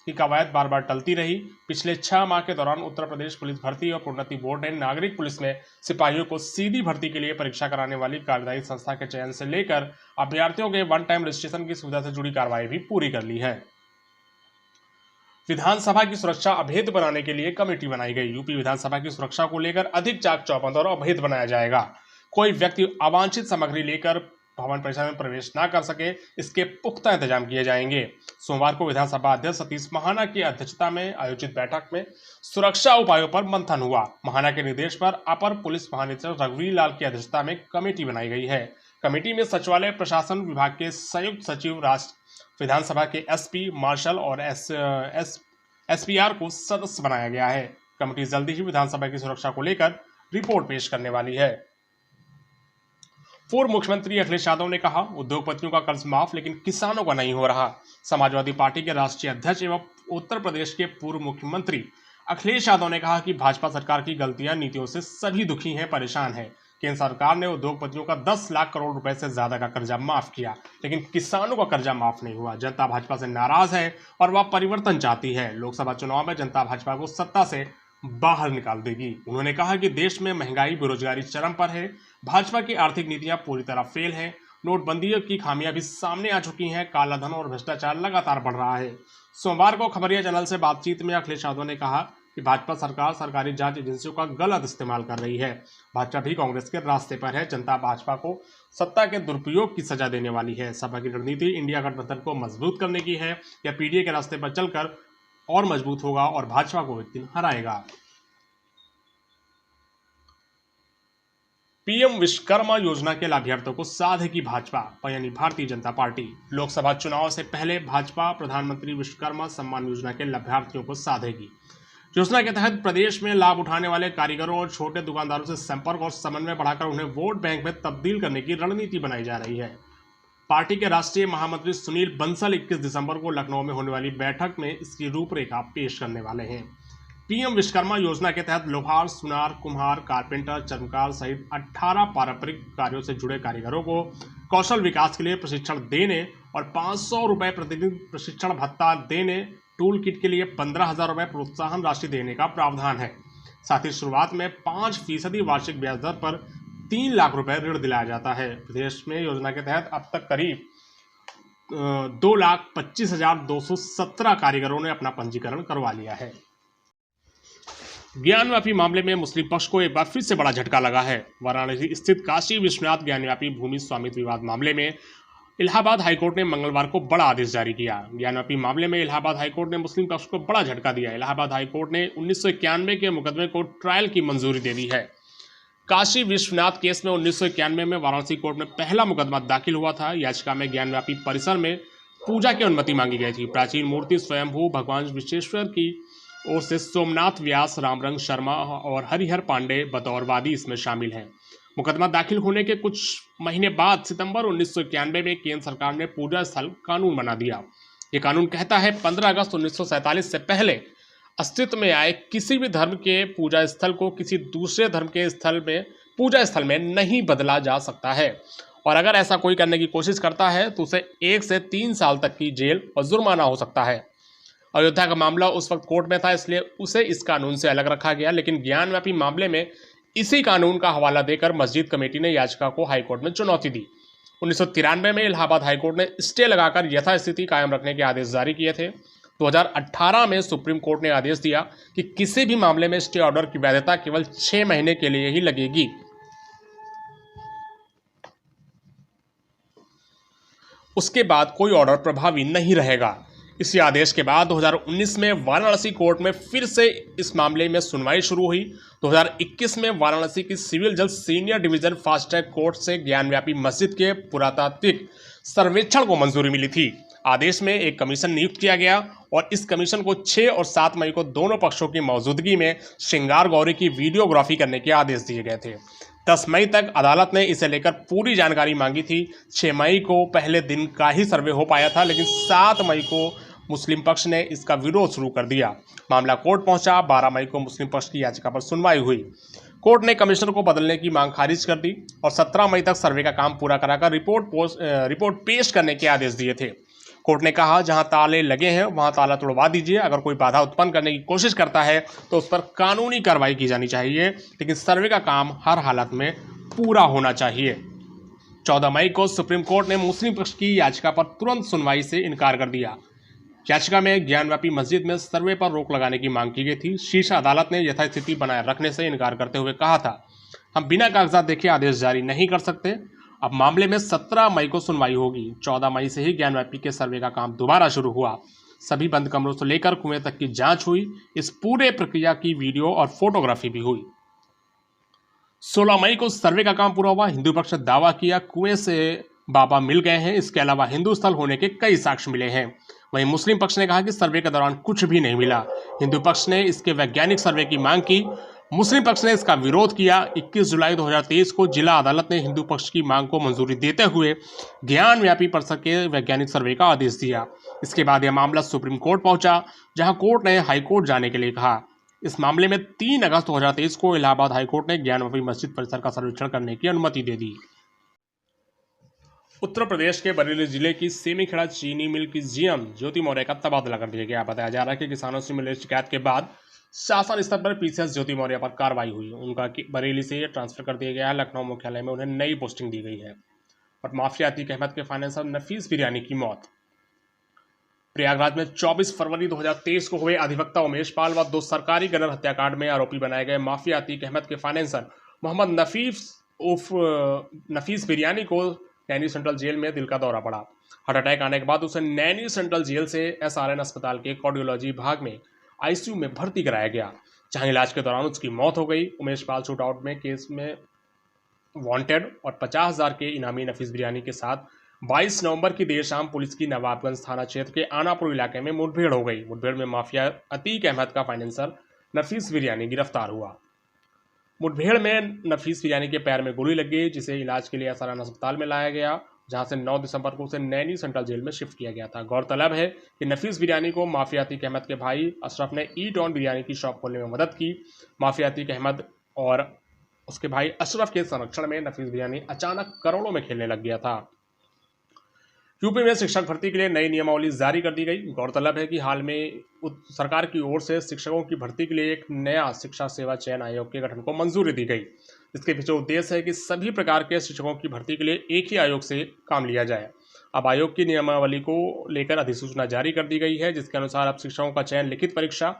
की कवायद बार बार टलती रही। पिछले 6 माह के दौरान उत्तर प्रदेश पुलिस भर्ती और प्रोन्नति बोर्ड ने नागरिक पुलिस में सिपाहियों को सीधी भर्ती के लिए परीक्षा कराने वाली कार्यदायी संस्था के चयन से लेकर अभ्यर्थियों के वन टाइम रजिस्ट्रेशन की सुविधा से जुड़ी कार्रवाई भी पूरी कर ली है। विधानसभा की सुरक्षा अभेद बनाने के लिए कमेटी बनाई गई। यूपी विधानसभा की सुरक्षा को लेकर अधिक चाक चौबंद और अभेद बनाया जाएगा। कोई व्यक्ति अवांछित सामग्री लेकर भवन परिसर में प्रवेश न कर सके, इसके पुख्ता इंतजाम किए जाएंगे। सोमवार को विधानसभा अध्यक्ष सतीश महाना की अध्यक्षता में आयोजित बैठक में सुरक्षा उपायों पर मंथन हुआ। महाना के निर्देश पर अपर पुलिस महानिदेशक रघुवीर लाल की अध्यक्षता में कमेटी बनाई गई है। कमेटी में सचिवालय प्रशासन विभाग के संयुक्त सचिव, राष्ट्र विधानसभा के एसपी, मार्शल और एसपीआर को सदस्य बनाया गया है। कमेटी जल्दी ही विधानसभा की सुरक्षा को लेकर रिपोर्ट पेश करने वाली है। पूर्व मुख्यमंत्री अखिलेश यादव ने कहा, उद्योगपतियों का कर्ज माफ, लेकिन किसानों का नहीं हो रहा। समाजवादी पार्टी के राष्ट्रीय अध्यक्ष एवं उत्तर प्रदेश के पूर्व मुख्यमंत्री अखिलेश यादव ने कहा कि भाजपा सरकार की गलतियां, नीतियों से सभी दुखी हैं, परेशान हैं। केंद्र सरकार ने उद्योगपतियों का 10 लाख करोड़ रुपए से ज्यादा का कर्जा माफ किया, लेकिन किसानों का कर्जा माफ नहीं हुआ। जनता भाजपा से नाराज है और वह परिवर्तन चाहती है। लोकसभा चुनाव में जनता भाजपा को सत्ता से बाहर निकाल देगी। उन्होंने कहा कि देश में महंगाई, बेरोजगारी चरम पर है। भाजपा की आर्थिक नीतियां पूरी तरह फेल है। नोटबंदी की खामियां भी सामने आ चुकी हैं। कालाधन और भ्रष्टाचार लगातार बढ़ रहा है। सोमवार को खबरिया चैनल से बातचीत में अखिलेश यादव ने कहा कि भाजपा सरकार सरकारी जांच एजेंसियों का गलत इस्तेमाल कर रही है। भाजपा भी कांग्रेस के रास्ते पर है। जनता भाजपा को सत्ता के दुरुपयोग की सजा देने वाली है। सपा की रणनीति इंडिया गठबंधन को मजबूत करने की है या पीडीए के रास्ते पर चलकर और मजबूत होगा और भाजपा को एक दिन हराएगा। पीएम विश्वकर्मा योजना के लाभार्थियों को साधेगी भाजपा यानी भारतीय जनता पार्टी। लोकसभा चुनाव से पहले भाजपा प्रधानमंत्री विश्वकर्मा सम्मान योजना के लाभार्थियों को साधेगी। योजना के तहत प्रदेश में लाभ उठाने वाले कारीगरों और छोटे दुकानदारों से संपर्क और समन्वय बढ़ाकर उन्हें वोट बैंक में तब्दील करने की रणनीति बनाई जा रही है। पार्टी के राष्ट्रीय महामंत्री सुनील बंसल 21 दिसंबर को लखनऊ में होने वाली बैठक में इसकी रूपरेखा पेश करने वाले हैं। पीएम विश्वकर्मा योजना के तहत लोहार, सुनार, कुम्हार, कारपेंटर, चर्मकार सहित 18 पारंपरिक कार्यों से जुड़े कारीगरों को कौशल विकास के लिए प्रशिक्षण देने और 500 रुपये प्रतिदिन प्रशिक्षण भत्ता देने, टूल किट के लिए 15,000 रुपये प्रोत्साहन राशि देने का प्रावधान है। साथ ही शुरुआत में 5% वार्षिक ब्याज दर पर 3 लाख रुपए ऋण दिलाया जाता है। प्रदेश में योजना के तहत अब तक करीब 2,25,217 कारीगरों ने अपना पंजीकरण करवा लिया है। ज्ञानव्यापी मामले में मुस्लिम पक्ष को एक बार फिर से बड़ा झटका लगा है। वाराणसी स्थित काशी विश्वनाथ ज्ञानव्यापी भूमि स्वामित्व विवाद मामले में इलाहाबाद हाईकोर्ट ने मंगलवार को बड़ा आदेश जारी किया। ज्ञानव्यापी मामले में इलाहाबाद हाईकोर्ट ने मुस्लिम पक्ष को बड़ा झटका दिया। इलाहाबाद हाईकोर्ट ने 1991 के मुकदमे को ट्रायल की मंजूरी दे दी है। काशी विश्वनाथ केस में 1991 में वाराणसी कोर्ट में पहला मुकदमा दाखिल हुआ था। याचिका में ज्ञानव्यापी परिसर में पूजा की अनुमति मांगी गई थी। प्राचीन मूर्ति स्वयंभू भगवान विश्वेश्वर की ओर से सोमनाथ व्यास, रामरंग शर्मा और हरिहर पांडे बतौर वादी इसमें शामिल हैं। मुकदमा दाखिल होने के कुछ महीने बाद सितंबर 1991 में केंद्र सरकार ने पूजा स्थल कानून बना दिया। ये कानून कहता है 15 अगस्त 1947 से पहले अस्तित्व में आए किसी भी धर्म के पूजा स्थल को किसी दूसरे धर्म के पूजा स्थल में नहीं बदला जा सकता है और अगर ऐसा कोई करने की कोशिश करता है तो उसे 1 से 3 साल तक की जेल और जुर्माना हो सकता है। अयोध्या का मामला उस वक्त कोर्ट में था, इसलिए उसे इस कानून से अलग रखा गया, लेकिन ज्ञानव्यापी मामले में इसी कानून का हवाला देकर मस्जिद कमेटी ने याचिका को हाईकोर्ट में चुनौती दी। 1993 में इलाहाबाद हाईकोर्ट ने स्टे लगाकर यथास्थिति कायम रखने के आदेश जारी किए थे। 2018 में सुप्रीम कोर्ट ने आदेश दिया कि किसी भी मामले में स्टे ऑर्डर की वैधता केवल 6 महीने के लिए ही लगेगी। उसके बाद कोई ऑर्डर प्रभावी नहीं रहेगा। इसी आदेश के बाद 2019 में वाराणसी कोर्ट में फिर से इस मामले में सुनवाई शुरू हुई। 2021 में वाराणसी की सिविल जज senior division fast track court से ज्ञानव्यापी मस्जिद के पुरातात्विक सर्वेक्षण को मंजूरी मिली थी। आदेश में एक कमीशन नियुक्त किया गया और इस कमीशन को 6 और 7 मई को दोनों पक्षों की मौजूदगी में श्रृंगार गौरी की वीडियोग्राफी करने के आदेश दिए गए थे। 10 मई तक अदालत ने इसे लेकर पूरी जानकारी मांगी थी। 6 मई को पहले दिन का ही सर्वे हो पाया था, लेकिन 7 मई को मुस्लिम पक्ष ने इसका विरोध शुरू कर दिया। मामला कोर्ट पहुंचा। 12 मई को मुस्लिम पक्ष की याचिका पर सुनवाई हुई। कोर्ट ने कमिश्नर को बदलने की मांग खारिज कर दी और 17 मई तक सर्वे का काम पूरा कराकर रिपोर्ट पेश करने के आदेश दिए थे। कोर्ट ने कहा, जहां ताले लगे हैं वहां ताला तोड़वा दीजिए। अगर कोई बाधा उत्पन्न करने की कोशिश करता है तो उस पर कानूनी कार्रवाई की जानी चाहिए, लेकिन सर्वे का काम हर हालत में पूरा होना चाहिए। 14 मई को सुप्रीम कोर्ट ने मुस्लिम पक्ष की याचिका पर तुरंत सुनवाई से इनकार कर दिया। याचिका में ज्ञानव्यापी मस्जिद में सर्वे पर रोक लगाने की मांग की गई थी। शीर्ष अदालत ने यथास्थिति बनाए रखने से इनकार करते हुए कहा था, हम बिना कागजात देखे आदेश जारी नहीं कर सकते। अब मामले में 17 मई को सुनवाई होगी। 14 मई से ही ज्ञानव्यापी के सर्वे का काम दोबारा शुरू हुआ। सभी बंद कमरों से लेकर कुएं तक की जांच हुई। इस पूरे प्रक्रिया की वीडियो और फोटोग्राफी भी हुई। 16 मई को सर्वे का काम पूरा हुआ। हिंदू पक्ष ने दावा किया कुएं से बाबा मिल गए हैं। इसके अलावा हिंदू स्थल होने के कई साक्ष्य मिले हैं। वहीं मुस्लिम पक्ष ने कहा कि सर्वे के दौरान कुछ भी नहीं मिला। हिंदू पक्ष ने इसके वैज्ञानिक सर्वे की मांग की। मुस्लिम पक्ष ने इसका विरोध किया। 21 जुलाई 2023 को जिला अदालत ने हिंदू पक्ष की मांग को मंजूरी देते हुए ज्ञानव्यापी परिसर के वैज्ञानिक सर्वे का आदेश दिया। इसके बाद यह मामला सुप्रीम कोर्ट पहुंचा, जहां कोर्ट ने हाईकोर्ट जाने के लिए कहा। इस मामले में 3 अगस्त 2023 को इलाहाबाद हाईकोर्ट ने ज्ञानव्यापी मस्जिद परिसर का सर्वेक्षण करने की अनुमति दे दी। उत्तर प्रदेश के बरेली जिले की सेमीखेड़ा चीनी मिल की जीएम ज्योति मौर्य का तबादला कर दिया गया। बताया जा रहा है कि किसानों से मिली शिकायत के बाद शासन स्तर पर पीसीएस ज्योति मौर्य पर कार्रवाई हुई। उनका बरेली से ट्रांसफर कर दिया गया है। लखनऊ मुख्यालय में उन्हें नई पोस्टिंग दी गई है। और माफिया अतीक अहमद के फाइनेंसर नफीस बिरयानी की मौत। प्रयागराज में 24 फरवरी 2023 को हुए अधिवक्ता उमेश पाल व 2 सरकारी गनर हत्याकांड में आरोपी बनाए गए माफिया अतीक अहमद के फाइनेंसर मोहम्मद नफीस बिरयानी को नैनी सेंट्रल जेल में दिल का दौरा पड़ा। हार्ट अटैक आने के बाद उसे नैनी सेंट्रल जेल से SRN अस्पताल के कार्डियोलॉजी विभाग में ICU में भर्ती कराया गया, जहां इलाज के दौरान उसकी मौत हो गई। उमेश पाल शूटआउट में केस में वांटेड और 50,000 के इनामी नफीस बिरयानी के साथ 22 नवंबर की देर शाम पुलिस की नवाबगंज थाना क्षेत्र के आनापुर इलाके में मुठभेड़ हो गई। मुठभेड़ में माफिया अतीक अहमद का फाइनेंसर नफीस बिरयानी गिरफ्तार हुआ। मुठभेड़ में नफीस बिरयानी के पैर में गोली लग गई, जिसे इलाज के लिए SRN अस्पताल में लाया गया, जहां से 9 दिसंबर को उसे नैनी सेंट्रल जेल में शिफ्ट किया गया था। गौरतलब है कि नफीस बिरयानी को माफिया अतीक अहमद के भाई अशरफ ने ईट ऑन बिरयानी की शॉप खोलने में मदद की। माफिया अतीक अहमद और उसके भाई अशरफ के संरक्षण में नफीस बिरयानी अचानक करोड़ों में खेलने लग गया था। यूपी में शिक्षक भर्ती के लिए नई नियमावली जारी कर दी गई। गौरतलब है कि हाल में सरकार की ओर से शिक्षकों की भर्ती के लिए एक नया शिक्षा सेवा चयन आयोग के गठन को मंजूरी दी गई। इसके पीछे उद्देश्य है कि सभी प्रकार के शिक्षकों की भर्ती के लिए एक ही आयोग से काम लिया जाए। अब आयोग की नियमावली को लेकर अधिसूचना जारी कर दी गई है, जिसके अनुसार अब शिक्षकों का चयन लिखित परीक्षा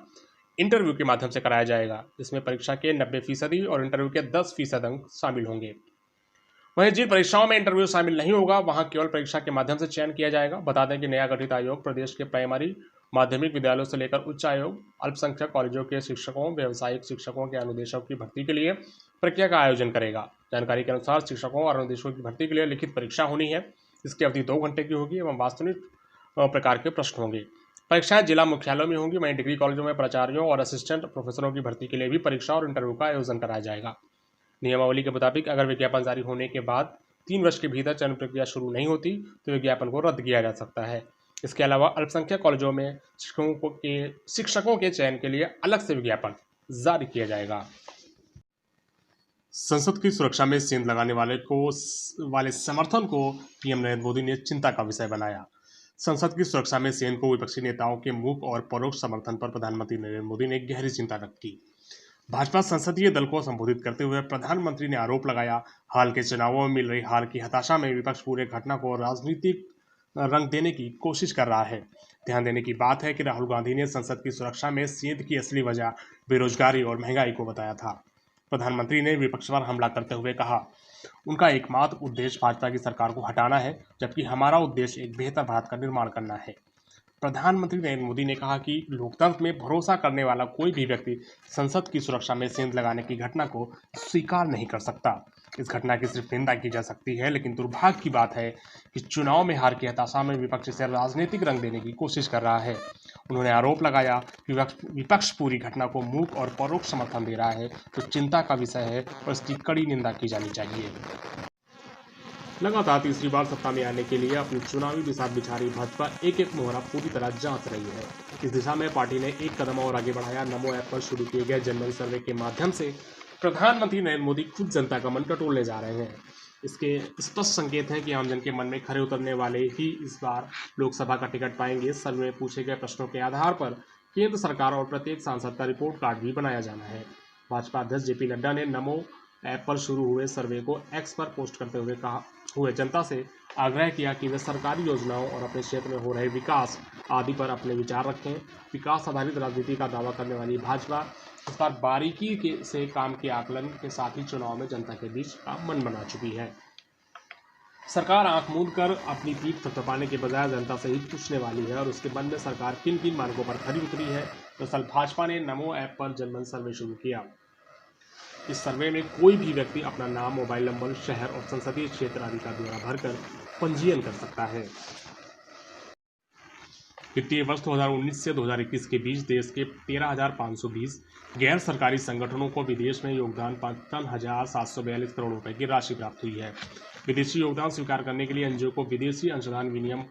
इंटरव्यू के माध्यम से कराया जाएगा, जिसमें परीक्षा के 90% और इंटरव्यू के 10% अंक शामिल होंगे। वहीं जिन परीक्षाओं में इंटरव्यू शामिल नहीं होगा, वहां केवल परीक्षा के माध्यम से चयन किया जाएगा। बता दें कि नया गठित आयोग प्रदेश के प्राइमरी माध्यमिक विद्यालयों से लेकर उच्च आयोग, अल्पसंख्यक कॉलेजों के शिक्षकों, व्यावसायिक शिक्षकों के अनुदेशकों की भर्ती के लिए प्रक्रिया का आयोजन करेगा। जानकारी के अनुसार शिक्षकों और अनुदेशकों की भर्ती के लिए लिखित परीक्षा होनी है। इसकी अवधि 2 घंटे की होगी एवं वास्तविक प्रकार के प्रश्न होंगे। परीक्षाएं जिला मुख्यालयों में होंगी। वहीं डिग्री कॉलेजों में प्राचार्यों और असिस्टेंट प्रोफेसरों की भर्ती के लिए भी परीक्षा और इंटरव्यू का आयोजन कराया जाएगा। नियमावली के मुताबिक अगर विज्ञापन जारी होने के बाद 3 वर्ष के भीतर चयन प्रक्रिया शुरू नहीं होती तो विज्ञापन को रद्द किया जा सकता है। इसके अलावा अल्पसंख्यक कॉलेजों में शिक्षकों के चयन के लिए अलग से विज्ञापन जारी किया जाएगा। संसद की सुरक्षा में सेंध लगाने वाले समर्थन को पीएम नरेंद्र मोदी ने चिंता का विषय बनाया। संसद की सुरक्षा में सेंध को विपक्षी नेताओं के मूक और परोक्ष समर्थन पर प्रधानमंत्री नरेंद्र मोदी ने गहरी चिंता व्यक्त की। भाजपा संसदीय दल को संबोधित करते हुए प्रधानमंत्री ने आरोप लगाया, हाल के चुनावों में मिल रही हार की हताशा में विपक्ष पूरे घटना को राजनीतिक रंग देने की कोशिश कर रहा है। ध्यान देने की बात है कि राहुल गांधी ने संसद की सुरक्षा में सेंध की असली वजह बेरोजगारी और महंगाई को बताया था। प्रधानमंत्री ने विपक्ष पर हमला करते हुए कहा, उनका एकमात्र उद्देश्य भाजपा की सरकार को हटाना है, जबकि हमारा उद्देश्य एक बेहतर भारत का निर्माण करना है। प्रधानमंत्री नरेंद्र मोदी ने कहा कि लोकतंत्र में भरोसा करने वाला कोई भी व्यक्ति संसद की सुरक्षा में सेंध लगाने की घटना को स्वीकार नहीं कर सकता। इस घटना की सिर्फ निंदा की जा सकती है, लेकिन दुर्भाग्य की बात है कि चुनाव में हार की हताशा में विपक्ष इसे राजनीतिक रंग देने की कोशिश कर रहा है। उन्होंने आरोप लगाया कि विपक्ष पूरी घटना को मूक और परोक्ष समर्थन दे रहा है, तो चिंता का विषय है और इसकी कड़ी निंदा की जानी चाहिए। लगातार तीसरी बार सत्ता में आने के लिए अपनी चुनावी दिशा बिछा रही भाजपा एक मोहरा पूरी तरह जांच रही है। इस दिशा में पार्टी ने एक कदम और आगे बढ़ाया। नमो ऐप पर शुरू किए गए जनमन सर्वे के माध्यम से प्रधानमंत्री नरेंद्र मोदी खुद जनता का मन टटोलने जा रहे हैं। इसके स्पष्ट संकेत हैं कि आमजन के मन में खरे उतरने वाले ही इस बार लोकसभा का टिकट पाएंगे। सर्वे में पूछे गए प्रश्नों के आधार पर केंद्र सरकार और प्रत्येक सांसद का रिपोर्ट कार्ड भी बनाया जाना है। भाजपा अध्यक्ष JP नड्डा ने नमो ऐप पर शुरू हुए सर्वे को X पर पोस्ट करते हुए जनता से आग्रह किया कि वे सरकारी योजनाओं और अपने क्षेत्र में हो रहे विकास आदि पर अपने विचार रखें। विकास आधारित राजनीति का दावा करने वाली भाजपा इस बार बारीकी से काम के आकलन के साथ ही चुनाव में जनता के बीच का मन बना चुकी है। सरकार आंख मूंद कर अपनी पीठ थपथपाने के बजाय जनता से ही पूछने वाली है और उसके मन में सरकार किन किन मार्गों पर खरी उतरी है। दरअसल भाजपा ने नमो ऐप पर जनमन सर्वे शुरू किया। इस सर्वे में कोई भी व्यक्ति अपना नाम, मोबाइल नंबर, शहर और संसदीय क्षेत्र आदि का ब्यौरा भरकर पंजीयन कर सकता है। वित्तीय वर्ष 2019 से 2021 के बीच देश के 13,520 गैर सरकारी संगठनों को विदेश में योगदान 55,742 करोड़ रुपए की राशि प्राप्त हुई है। विदेशी योगदान स्वीकार करने के लिए एनजीओ को विदेशी अंशदान विनियम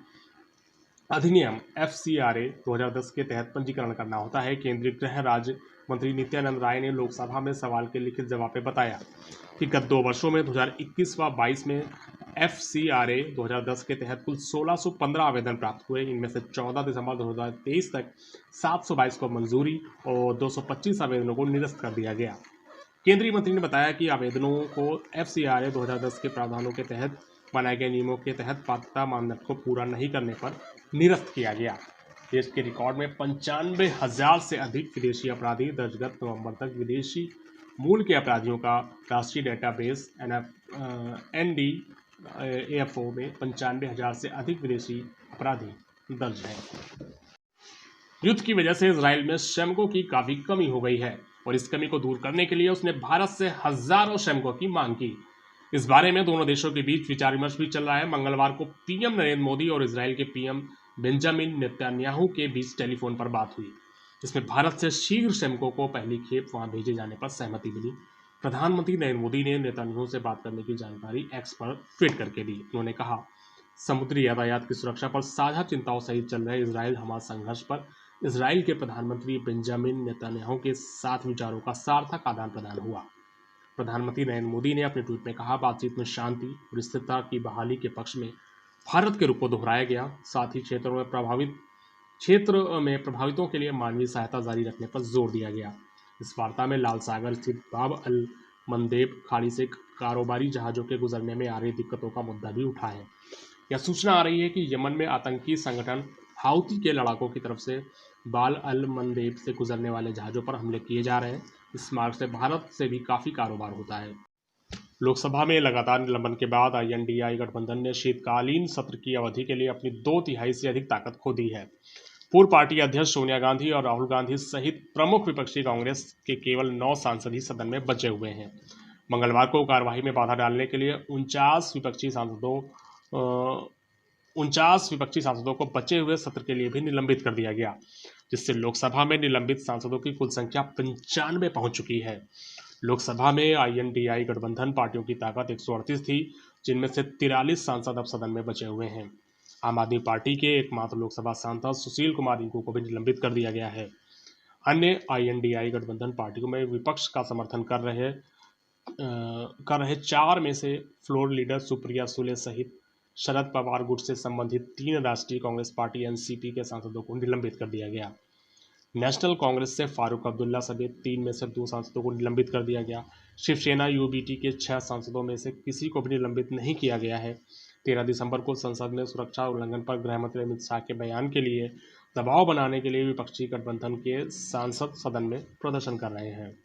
अधिनियम FCRA 2010 के तहत पंजीकरण करना होता है। केंद्रीय गृह राज्य मंत्री नित्यानंद राय ने लोकसभा में सवाल के लिखित जवाब में बताया कि गत 2 वर्षों में 2021 व 22 में FCRA 2010 के तहत कुल 1615 आवेदन प्राप्त हुए। इनमें से 14 दिसंबर 2023 तक 722 को मंजूरी और 225 आवेदनों को निरस्त कर दिया गया। केंद्रीय मंत्री ने बताया कि आवेदनों को FCRA 2010 के प्रावधानों के तहत बनाए गए नियमों के तहत पात्रता मानदंड को पूरा नहीं करने पर निरस्त किया गया। देश के रिकॉर्ड में 95,000 से अधिक विदेशी अपराधी दर्ज गत नवंबर तक विदेशी मूल के अपराधियों का राष्ट्रीय डेटाबेस NDAFO में 95,000 से अधिक विदेशी अपराधी दर्ज हैं। युद्ध की वजह से इजराइल में श्रमिकों की काफी कमी हो गई है और इस कमी को दूर करने के लिए उसने भारत से हजारों श्रमिकों की मांग की। इस बारे में दोनों देशों के बीच विचार विमर्श भी चल रहा है। मंगलवार को पीएम नरेंद्र मोदी और इजराइल के पीएम बेंजामिन नेतन्याहू के बीच टेलीफोन पर बात हुई। इसमें भारत से शीघ्र श्रमिकों को पहली खेप वहां भेजे जाने पर सहमति मिली। प्रधानमंत्री नरेंद्र मोदी ने नेतन्याहू से बात करने की जानकारी एक्स पर ट्वीट करके दी। उन्होंने कहा, समुद्री यातायात की सुरक्षा पर साझा चिंताओं सहित चल रहे इजराइल हमास संघर्ष पर इजराइल के प्रधानमंत्री बेंजामिन नेतन्याहू के साथ विचारों का सार्थक आदान प्रदान हुआ। प्रधानमंत्री नरेंद्र मोदी ने अपने ट्वीट में कहा, बातचीत में शांति और स्थिरता की बहाली के पक्ष में भारत के रूप को दोहराया गया। साथ ही क्षेत्र में प्रभावितों के लिए मानवीय सहायता जारी रखने पर जोर दिया गया। इस वार्ता में लाल सागर स्थित बाब अल मंदेब खाड़ी से कारोबारी जहाजों के गुजरने में आ रही दिक्कतों का मुद्दा भी उठा है। यह सूचना आ रही है कि यमन में आतंकी संगठन हाउती के लड़ाकों की तरफ से बाल अल मंदेब से गुजरने वाले जहाजों पर हमले किए जा रहे हैं। इस मार्ग से भारत से भी काफी कारोबार होता है। लोकसभा में लगातार निलंबन के बाद INDI गठबंधन ने शीतकालीन सत्र की अवधि के लिए अपनी 2/3 से अधिक ताकत खो दी है। पूर्व पार्टी अध्यक्ष सोनिया गांधी और राहुल गांधी सहित प्रमुख विपक्षी कांग्रेस के केवल 9 सांसद ही सदन में बचे हुए हैं। मंगलवार को कार्यवाही में बाधा डालने के लिए 49 विपक्षी सांसदों को बचे हुए सत्र के लिए भी निलंबित कर दिया गया, जिससे लोकसभा में निलंबित सांसदों की कुल संख्या 95 पहुंच चुकी है। लोकसभा में INDI गठबंधन पार्टियों की ताकत 138 थी, जिनमें से 43 सांसद अब सदन में बचे हुए हैं। आम आदमी पार्टी के एकमात्र लोकसभा सांसद सुशील कुमार रिंकू को भी निलंबित कर दिया गया है। अन्य INDI गठबंधन पार्टियों में विपक्ष का समर्थन कर रहे 4 में से फ्लोर लीडर सुप्रिया सुले सहित शरद पवार गुट से संबंधित 3 राष्ट्रीय कांग्रेस पार्टी NCP के सांसदों को निलंबित कर दिया गया। नेशनल कांग्रेस से फारूक अब्दुल्ला समेत 3 में से 2 सांसदों को निलंबित कर दिया गया। शिवसेना UBT के 6 सांसदों में से किसी को भी निलंबित नहीं किया गया है। 13 दिसंबर को संसद में सुरक्षा उल्लंघन पर गृह मंत्री अमित शाह के बयान के लिए दबाव बनाने के लिए विपक्षी गठबंधन के सांसद सदन में प्रदर्शन कर रहे हैं।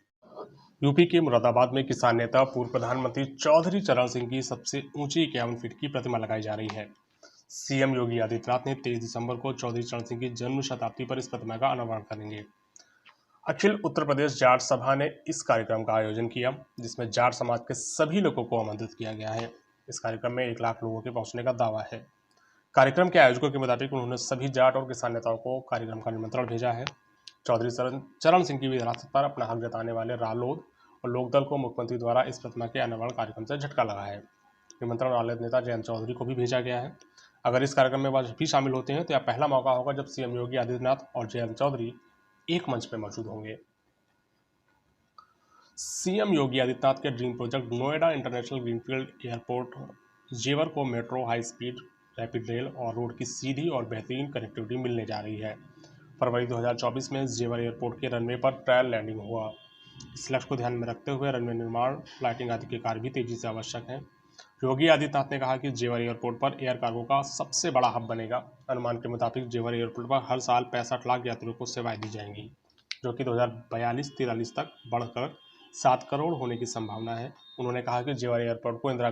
यूपी के मुरादाबाद में किसान नेता पूर्व प्रधानमंत्री चौधरी चरण सिंह की सबसे ऊंची 51 फीट की प्रतिमा लगाई जा रही है। CM योगी आदित्यनाथ ने 23 दिसंबर को चौधरी चरण सिंह की जन्म शताब्दी पर इस प्रतिमा का अनावरण करेंगे। अखिल उत्तर प्रदेश जाट सभा ने इस कार्यक्रम का आयोजन किया, जिसमें जाट समाज के सभी लोगों को आमंत्रित किया गया है। इस कार्यक्रम में 1 लाख लोगों के पहुंचने का दावा है। कार्यक्रम के आयोजकों के मुताबिक उन्होंने सभी जाट और किसान नेताओं को कार्यक्रम का निमंत्रण भेजा है। चौधरी चरण सिंह की विरासत पर अपना हक जताने वाले रालोद और लोकदल को मुख्यमंत्री द्वारा इस प्रतिमा के अनावरण कार्यक्रम से झटका लगा है। निमंत्रण वाले नेता जयंत चौधरी को भी भेजा गया है। अगर इस कार्यक्रम में वह भी शामिल होते हैं तो यह पहला मौका होगा जब CM योगी आदित्यनाथ और जयंत चौधरी एक मंच पर मौजूद होंगे। CM योगी आदित्यनाथ के dream project Noida international greenfield airport जेवर को metro, high speed rapid rail और रोड की सीधी और बेहतरीन कनेक्टिविटी मिलने जा रही है। फरवरी 2024 में जेवर एयरपोर्ट के रनवे पर ट्रायल लैंडिंग हुआ। इस लक्ष्य को ध्यान में रखते हुए रनवे निर्माण, फ्लाइटिंग आदि के कार्य भी तेजी से आवश्यक हैं। योगी आदित्यनाथ ने कहा कि जेवर एयरपोर्ट पर एयर कार्गो का सबसे बड़ा हब बनेगा। अनुमान के मुताबिक जेवर एयरपोर्ट पर हर साल 65 लाख यात्रियों को सेवाएं दी जाएंगी, जो कि 2042-43 तक बढ़कर 7 करोड़ होने की संभावना है। उन्होंने कहा कि जेवर एयरपोर्ट को इंदिरा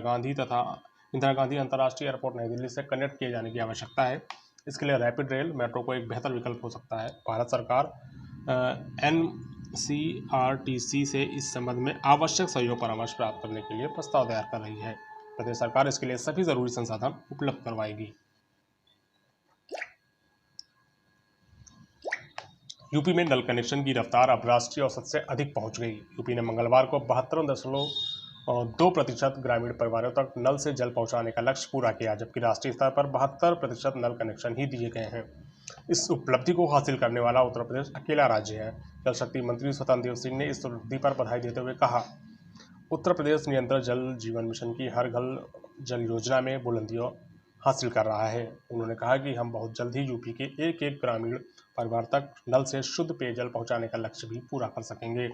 गांधी अंतर्राष्ट्रीय एयरपोर्ट नई दिल्ली से कनेक्ट किए जाने की आवश्यकता है। इसके लिए रैपिड रेल, मेट्रो को एक बेहतर विकल्प हो सकता है। भारत सरकार NCRTC से इस संबंध में आवश्यक सहयोग परामर्श प्राप्त करने के लिए प्रस्ताव तैयार कर रही है। प्रदेश सरकार इसके लिए सभी जरूरी संसाधन उपलब्ध करवाएगी। यूपी में नल कनेक्शन की रफ्तार अब राष्ट्रीय औसत से अधिक पहुंच गई। यूपी ने मंगलवार को 72.2% ग्रामीण परिवारों तक नल से जल पहुंचाने का लक्ष्य पूरा किया, जबकि राष्ट्रीय स्तर पर 72% नल कनेक्शन ही दिए गए हैं। इस उपलब्धि को हासिल करने वाला उत्तर प्रदेश अकेला राज्य है। जल शक्ति मंत्री स्वतंत्र देव सिंह ने इस उपलब्धि पर बधाई देते हुए कहा, उत्तर प्रदेश निरंतर जल जीवन मिशन की हर घर जल योजना में बुलंदियों हासिल कर रहा है। उन्होंने कहा कि हम बहुत जल्द ही यूपी के एक ग्रामीण परिवार तक नल से शुद्ध पेयजल पहुंचाने का लक्ष्य भी पूरा कर सकेंगे।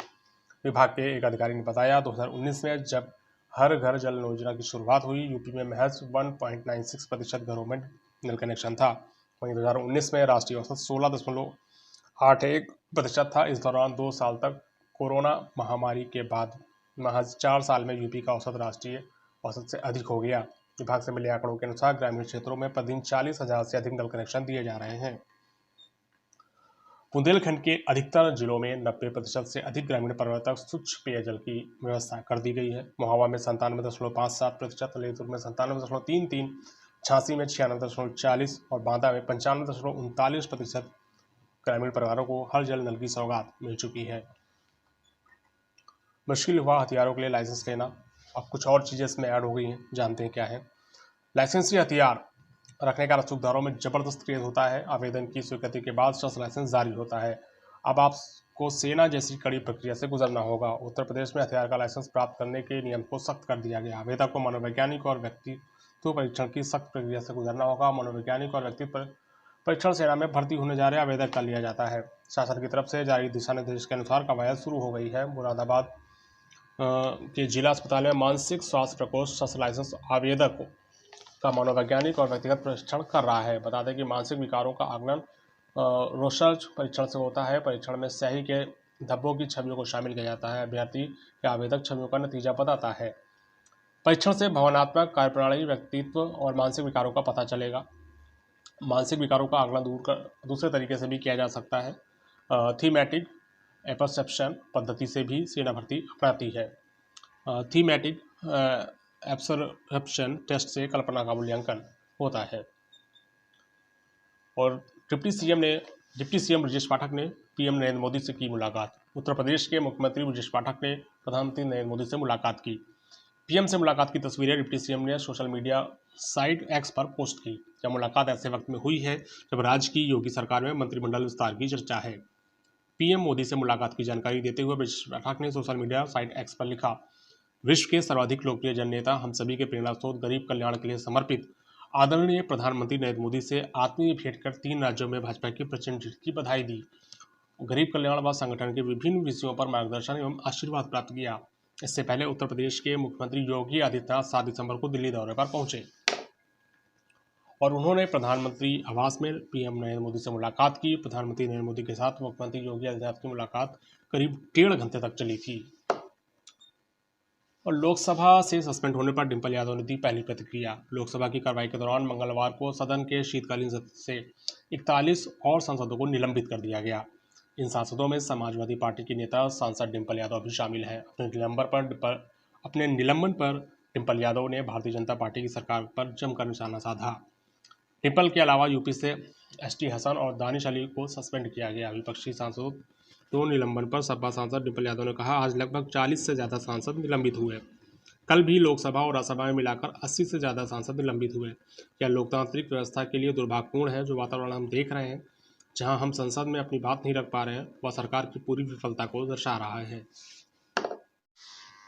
विभाग के एक अधिकारी ने बताया, 2019 में जब हर घर जल योजना की शुरुआत हुई, यूपी में महज 1.96% घरों में नल कनेक्शन था। वहीं 2019 में राष्ट्रीय औसत 16.81% था। इस दौरान 2 साल तक कोरोना महामारी के बाद महज 4 साल में यूपी का औसत राष्ट्रीय औसत से अधिक हो गया। विभाग से मिले आंकड़ों के अनुसार ग्रामीण क्षेत्रों में प्रतिदिन 40,000 से अधिक नल कनेक्शन दिए जा रहे हैं। बुंदेलखंड के अधिकतर जिलों में 90% से अधिक ग्रामीण परिवार तक स्वच्छ पेयजल की व्यवस्था कर दी गई है। महोबा में 97.57%, ललितपुर में 97.33%, झांसी में 96.40% और बांदा में 95.39% ग्रामीण परिवारों को हर जल नल की सौगात मिल चुकी है। मुश्किल हुआ हथियारों के लिए लाइसेंस लेना। अब कुछ और चीज़ें इसमें ऐड हो गई हैं, जानते हैं क्या है। लाइसेंसी हथियार रखने का रसूखदारों में जबरदस्त क्रेज होता है। आवेदन की स्वीकृति के बाद शस्त्र लाइसेंस जारी होता है। अब आपको सेना जैसी कड़ी प्रक्रिया से गुजरना होगा। उत्तर प्रदेश में हथियार का लाइसेंस प्राप्त करने के नियम को सख्त कर दिया गया। आवेदक को मनोवैज्ञानिक और व्यक्तित्व परीक्षण की सख्त प्रक्रिया से गुजरना होगा। मनोवैज्ञानिक और व्यक्तित्व परीक्षण सेना में भर्ती होने जा रहे आवेदक का लिया जाता है। शासन की तरफ से जारी दिशा निर्देश के अनुसार कवायद शुरू हो गई है। मुरादाबाद के जिला अस्पताल में मानसिक स्वास्थ्य प्रकोष्ठ शस्त्र लाइसेंस आवेदक का मनोवैज्ञानिक और व्यक्तिगत परीक्षण कर रहा है। बता दें कि मानसिक विकारों का आकलन रोसर्च परीक्षण से होता है। परीक्षण में स्याही के धब्बों की छवियों को शामिल किया जाता है। अभ्यर्थी के आवेदक छवियों का नतीजा बताता है। परीक्षण से भावनात्मक, कार्यप्रणाली, व्यक्तित्व और मानसिक विकारों का पता चलेगा। मानसिक विकारों का आकलन दूसरे तरीके से भी किया जा सकता है। थीमेटिक एपर्सेप्शन पद्धति से भी सेना भर्ती अपनाती है। थीमेटिक एब्सॉर्प्शन टेस्ट से कल्पना का मूल्यांकन होता है। और डिप्टी सीएम ब्रजेश पाठक ने पीएम नरेंद्र मोदी से की मुलाकात। उत्तर प्रदेश के मुख्यमंत्री ब्रजेश पाठक ने प्रधानमंत्री नरेंद्र मोदी से मुलाकात की। पीएम से मुलाकात की तस्वीरें डिप्टी सीएम ने सोशल मीडिया साइट एक्स पर पोस्ट की। यह मुलाकात ऐसे वक्त में हुई है जब राज्य की योगी सरकार में मंत्रिमंडल विस्तार की चर्चा है। पीएम मोदी से मुलाकात की जानकारी देते हुए ब्रजेश पाठक ने सोशल मीडिया साइट एक्स पर लिखा, विश्व के सर्वाधिक लोकप्रिय जननेता, हम सभी के प्रेरणा स्रोत, गरीब कल्याण के लिए समर्पित आदरणीय प्रधानमंत्री नरेंद्र मोदी से आत्मीय भेंट कर 3 राज्यों में भाजपा की प्रचंड जीत की बधाई दी। गरीब कल्याण व संगठन के विभिन्न विषयों पर मार्गदर्शन एवं आशीर्वाद प्राप्त किया। इससे पहले उत्तर प्रदेश के मुख्यमंत्री योगी आदित्यनाथ 7 दिसंबर को दिल्ली दौरे पर पहुंचे और उन्होंने प्रधानमंत्री आवास में पीएम नरेंद्र मोदी से मुलाकात की। प्रधानमंत्री नरेंद्र मोदी के साथ मुख्यमंत्री योगी आदित्यनाथ की मुलाकात करीब 1.5 घंटे तक चली थी। और लोकसभा से सस्पेंड होने पर डिंपल यादव ने दी पहली प्रतिक्रिया। लोकसभा की कार्रवाई के दौरान मंगलवार को सदन के शीतकालीन सत्र से 41 और सांसदों को निलंबित कर दिया गया। इन सांसदों में समाजवादी पार्टी की नेता सांसद डिंपल यादव भी शामिल हैं। अपने निलंबन पर डिंपल यादव ने भारतीय जनता पार्टी की सरकार पर जमकर निशाना साधा। डिंपल के अलावा यूपी से एसटी हसन और दानिश अली को सस्पेंड किया गया। विपक्षी सांसदों तो निलंबन पर सपा सांसद डिंपल यादव ने कहा, आज लगभग 40 से ज़्यादा सांसद निलंबित हुए। कल भी लोकसभा और राज्यसभा में मिलाकर 80 से ज़्यादा सांसद निलंबित हुए। यह लोकतांत्रिक व्यवस्था के लिए दुर्भाग्यपूर्ण है। जो वातावरण हम देख रहे हैं, जहां हम संसद में अपनी बात नहीं रख पा रहे हैं, वह सरकार की पूरी विफलता को दर्शा रहा है।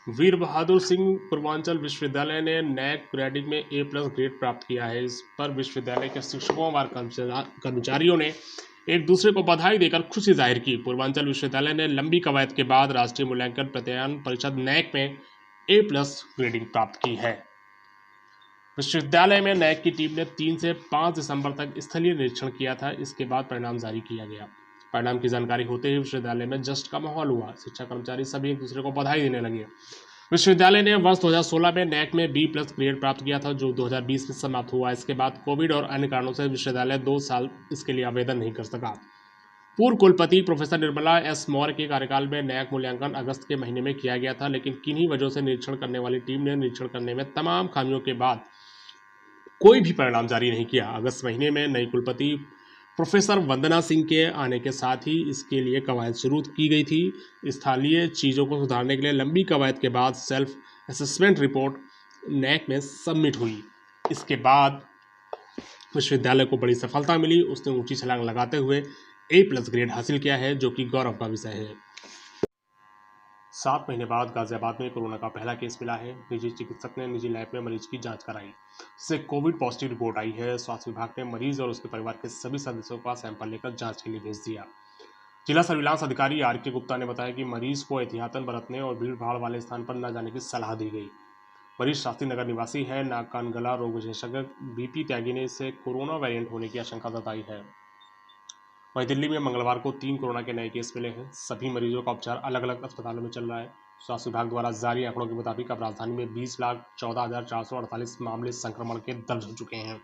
वीर बहादुर सिंह पूर्वांचल विश्वविद्यालय ने नैक क्रेडिट में A+ ग्रेड प्राप्त किया है। इस पर विश्वविद्यालय के शिक्षकों व कर्मचारियों ने एक दूसरे को बधाई देकर खुशी जाहिर की। पूर्वांचल विश्वविद्यालय ने लंबी कवायद के बाद राष्ट्रीय मूल्यांकन प्रत्यायन परिषद नैक में A+ ग्रेडिंग प्राप्त की है। विश्वविद्यालय में नैक की टीम ने 3 से 5 दिसंबर तक स्थलीय निरीक्षण किया था। इसके बाद परिणाम जारी किया गया। परिणाम की जानकारी होते ही विश्वविद्यालय में जश्न का माहौल हुआ। शिक्षक कर्मचारी सभी एक दूसरे को बधाई देने लगे। विश्वविद्यालय ने वर्ष 2016 में नैक में B+ ग्रेड प्राप्त किया था, जो 2020 में समाप्त हुआ। इसके बाद कोविड और अन्य कारणों से विश्वविद्यालय 2 साल इसके लिए आवेदन नहीं कर सका। पूर्व कुलपति प्रोफेसर निर्मला एस मौर्य के कार्यकाल में नैक मूल्यांकन अगस्त के महीने में किया गया था, लेकिन किन्हीं वजहों से निरीक्षण करने वाली टीम ने निरीक्षण करने में तमाम खामियों के बाद कोई भी परिणाम जारी नहीं किया। अगस्त महीने में नई कुलपति प्रोफेसर वंदना सिंह के आने के साथ ही इसके लिए कवायद शुरू की गई थी। स्थलीय चीज़ों को सुधारने के लिए लंबी कवायद के बाद सेल्फ असेसमेंट रिपोर्ट नैक में सबमिट हुई। इसके बाद विश्वविद्यालय को बड़ी सफलता मिली। उसने ऊंची छलांग लगाते हुए A+ ग्रेड हासिल किया है, जो कि गौरव का विषय है। 7 महीने बाद गाजियाबाद में कोरोना का पहला केस मिला है। निजी चिकित्सक ने निजी लैब में मरीज की जांच कराई, जिससे कोविड पॉजिटिव रिपोर्ट आई है। स्वास्थ्य विभाग ने मरीज और उसके परिवार के सभी सदस्यों का सैंपल लेकर जांच के लिए भेज दिया। जिला सर्विलांस अधिकारी RK गुप्ता ने बताया कि मरीज को एहतियातन बरतने और भीड़ भाड़ वाले स्थान पर न जाने की सलाह दी गई। वरिष्ठ शास्त्री नगर निवासी है। नाक कान गला रोग विशेषज्ञ बीपी त्यागी ने इसे कोरोना वेरिएंट होने की आशंका जताई है। वहीं दिल्ली में मंगलवार को 3 कोरोना के नए केस मिले हैं। सभी मरीजों का उपचार अलग अलग अस्पतालों में चल रहा है। स्वास्थ्य विभाग द्वारा जारी आंकड़ों के मुताबिक अब राजधानी में 20,14,448 मामले संक्रमण के दर्ज हो चुके हैं।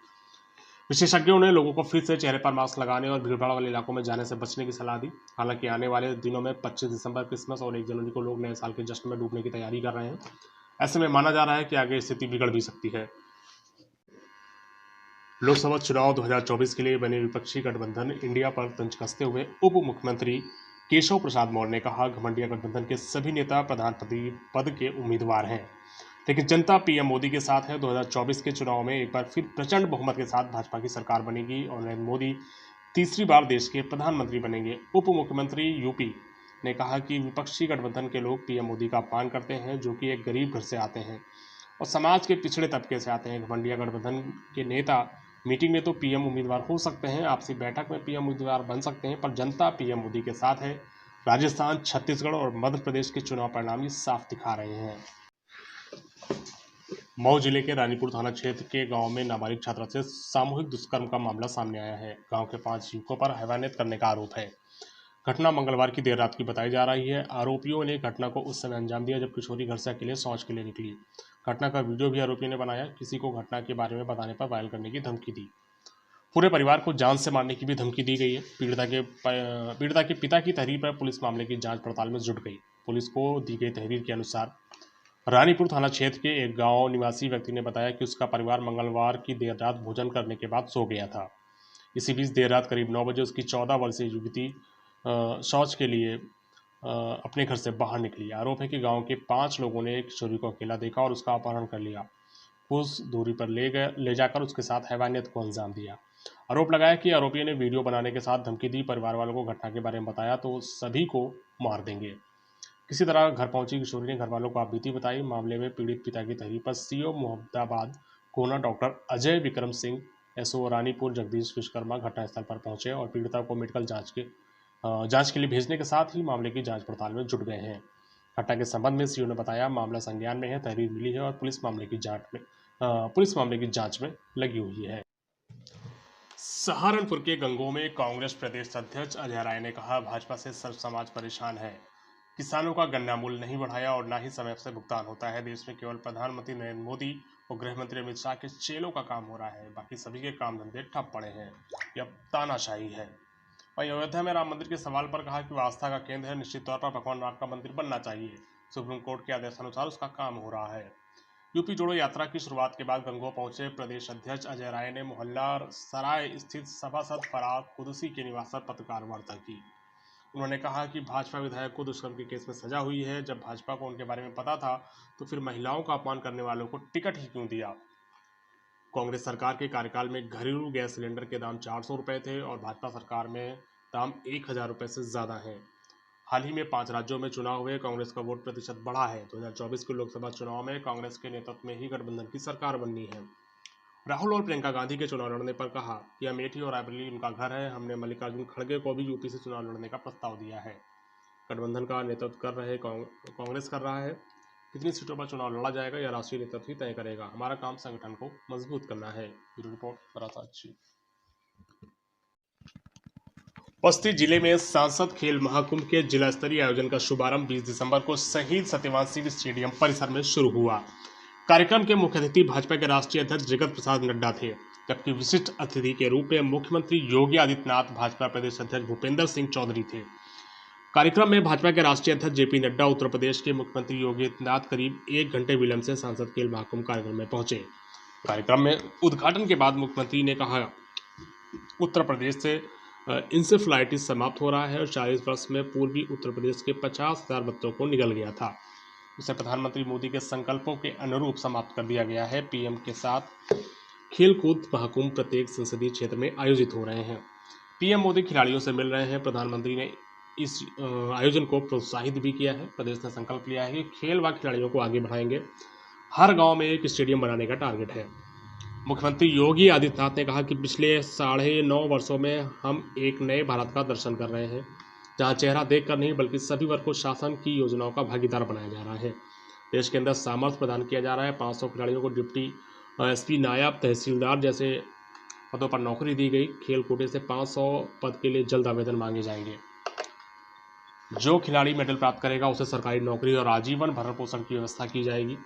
विशेषज्ञों ने लोगों को फिर से चेहरे पर मास्क लगाने और भीड़भाड़ वाले इलाकों में जाने से बचने की सलाह दी। हालांकि आने वाले दिनों में 25 दिसंबर क्रिसमस और 1 जनवरी को लोग नए साल के जश्न में डूबने की तैयारी कर रहे हैं। ऐसे में माना जा रहा है कि आगे स्थिति बिगड़ भी सकती है। लोकसभा चुनाव 2024 के लिए बने विपक्षी गठबंधन इंडिया पर तंज कसते हुए उप मुख्यमंत्री केशव प्रसाद मौर्य ने कहा, घमंडिया गठबंधन के सभी नेता प्रधानमंत्री पद के उम्मीदवार हैं, लेकिन जनता पीएम मोदी के साथ है। 2024 के चुनाव में एक बार फिर प्रचंड बहुमत के साथ भाजपा की सरकार बनेगी और नरेंद्र मोदी तीसरी बार देश के प्रधानमंत्री बनेंगे। उप मुख्यमंत्री यूपी ने कहा कि विपक्षी गठबंधन के लोग पीएम मोदी का अपमान करते हैं, जो कि एक गरीब घर से आते हैं और समाज के पिछड़े तबके से आते हैं। घमंडिया गठबंधन के नेता मीटिंग में तो पीएम उम्मीदवार हो सकते हैं, आपसी बैठक में पीएम उम्मीदवार बन सकते हैं, पर जनता पीएम मोदी के साथ है। राजस्थान, छत्तीसगढ़ और मध्य प्रदेश के चुनाव परिणाम ये साफ दिखा रहे हैं। मऊ जिले के रानीपुर थाना क्षेत्र के गांव में नाबालिग छात्रा से सामूहिक दुष्कर्म का मामला सामने आया है। गांव के 5 युवकों पर हैवानियत करने का आरोप है। घटना मंगलवार की देर रात की बताई जा रही है। आरोपियों ने घटना को उस समय अंजाम दिया जब किशोरी घर से अकेले शौच के लिए निकली। घटना का वीडियो भी आरोपी ने बनाया। किसी को घटना के बारे में बताने पर वायरल करने की धमकी दी। पूरे परिवार को जान से मारने की भी धमकी दी गई है। पीड़िता के पिता की तहरीर पर पुलिस मामले की जांच पड़ताल में जुट गई। पुलिस को दी गई तहरीर के अनुसार रानीपुर थाना क्षेत्र के एक गांव निवासी व्यक्ति ने बताया कि उसका परिवार मंगलवार की देर रात भोजन करने के बाद सो गया था। इसी बीच देर रात करीब 9 बजे उसकी 14 वर्षीय युवती शौच के लिए अपने घर से बाहर निकली। आरोप है कि गांव के 5 लोगों ने किशोरी को अकेला देखा और उसका अपहरण कर लिया। कुछ दूरी पर ले जाकर उसके साथ हैवानियत को अंजाम दिया। आरोप लगाया कि आरोपियों ने वीडियो बनाने के साथ धमकी दी। परिवार वालों को घटना के बारे में बताया तो सभी को मार देंगे। किसी तरह घर पहुंची किशोरी ने घर वालों को आपबीती बताई। मामले में पीड़ित पिता की तहरीर पर सीओ मोहम्मदाबाद कोना डॉक्टर अजय विक्रम सिंह, एसओ रानीपुर जगदीश विश्वकर्मा घटनास्थल पर पहुंचे और पीड़िता को मेडिकल जांच के लिए भेजने के साथ ही मामले की जांच पड़ताल में जुट गए हैं। घटना के संबंध में सीओ ने बताया, मामला संज्ञान में है, तहरीर मिली है और पुलिस मामले की जांच में लगी हुई है। सहारनपुर के गंगोह में कांग्रेस प्रदेश अध्यक्ष अजय राय ने कहा, भाजपा से सर्व समाज परेशान है। किसानों का गन्ना मूल्य नहीं बढ़ाया और न ही समय से भुगतान होता है। देश में केवल प्रधानमंत्री नरेंद्र मोदी और गृह मंत्री अमित शाह के चेलों का काम हो रहा है, बाकी सभी के काम धंधे ठप पड़े हैं। यह तानाशाही है। वहीं अयोध्या में राम मंदिर के सवाल पर कहा कि वह आस्था का केंद्र है, निश्चित तौर पर भगवान राम का मंदिर बनना चाहिए। सुप्रीम कोर्ट के आदेशानुसार उसका काम हो रहा है। यूपी जोड़ो यात्रा की शुरुआत के बाद गंगोह पहुंचे प्रदेश अध्यक्ष अजय राय ने मोहल्ला सराय स्थित सभासद फराग कुदसी के निवास पर पत्रकार वार्ता की। उन्होंने कहा कि भाजपा विधायक को दुष्कर्म के केस में सजा हुई है। जब भाजपा को उनके बारे में पता था तो फिर महिलाओं का अपमान करने वालों को टिकट ही क्यों दिया। कांग्रेस सरकार के कार्यकाल में घरेलू गैस सिलेंडर के दाम 400 रुपये थे और भाजपा सरकार में दाम 1000 रुपये से ज़्यादा है। हाल ही में 5 राज्यों में चुनाव हुए, कांग्रेस का वोट प्रतिशत बढ़ा है। 2024 के लोकसभा चुनाव में कांग्रेस के नेतृत्व में ही गठबंधन की सरकार बननी है। राहुल और प्रियंका गांधी के चुनाव लड़ने पर कहा कि अमेठी और रायबरेली उनका घर है। हमने मल्लिकार्जुन खड़गे को भी यूपी से चुनाव लड़ने का प्रस्ताव दिया है। गठबंधन का नेतृत्व कर रहे कांग्रेस कर रहा है। कितनी सीटों पर चुनाव लड़ा जाएगा यह राष्ट्रीय नेतृत्व ही तय करेगा। हमारा काम संगठन को मजबूत करना है। ब्यूरो रिपोर्ट परासाची। बस्ती जिले में सांसद खेल महाकुंभ के जिला स्तरीय आयोजन का शुभारंभ 20 दिसंबर को शहीद सत्यवान सिंह स्टेडियम परिसर में शुरू हुआ। कार्यक्रम के मुख्य अतिथि भाजपा के राष्ट्रीय अध्यक्ष जगत प्रसाद नड्डा थे, जबकि विशिष्ट अतिथि के रूप में मुख्यमंत्री योगी आदित्यनाथ, भाजपा प्रदेश अध्यक्ष भूपेंद्र सिंह चौधरी थे। कार्यक्रम में भाजपा के राष्ट्रीय अध्यक्ष जेपी नड्डा, उत्तर प्रदेश के मुख्यमंत्री योगी आदित्यनाथ करीब 1 घंटे विलंब से सांसद खेल महाकुंभ कार्यक्रम में पहुंचे। कार्यक्रम में उद्घाटन के बाद मुख्यमंत्री ने कहा, उत्तर प्रदेश से इंसेफ्लाइटिस समाप्त हो रहा है और 40 वर्ष में पूर्वी उत्तर प्रदेश के 50,000 बच्चों को निगल गया था, उसे प्रधानमंत्री मोदी के संकल्पों के अनुरूप समाप्त कर दिया गया है। पीएम के साथ खेलकूद महाकुंभ प्रत्येक संसदीय क्षेत्र में आयोजित हो रहे हैं। पीएम मोदी खिलाड़ियों से मिल रहे हैं। प्रधानमंत्री ने इस आयोजन को प्रोत्साहित भी किया है। प्रदेश ने संकल्प लिया है कि खेल व खिलाड़ियों को आगे बढ़ाएंगे। हर गाँव में एक स्टेडियम बनाने का टारगेट है। मुख्यमंत्री योगी आदित्यनाथ ने कहा कि पिछले 9.5 वर्षों में हम एक नए भारत का दर्शन कर रहे हैं, जहां चेहरा देखकर नहीं बल्कि सभी वर्ग को शासन की योजनाओं का भागीदार बनाया जा रहा है। देश के अंदर सामर्थ्य प्रदान किया जा रहा है। 500 खिलाड़ियों को डिप्टी एसपी, नायब तहसीलदार जैसे पदों पर नौकरी दी गई। खेल कोटे से 500 पद के लिए जल्द आवेदन मांगे जाएंगे। जो खिलाड़ी मेडल प्राप्त करेगा उसे सरकारी नौकरी और आजीवन भरण पोषण की व्यवस्था की जाएगी।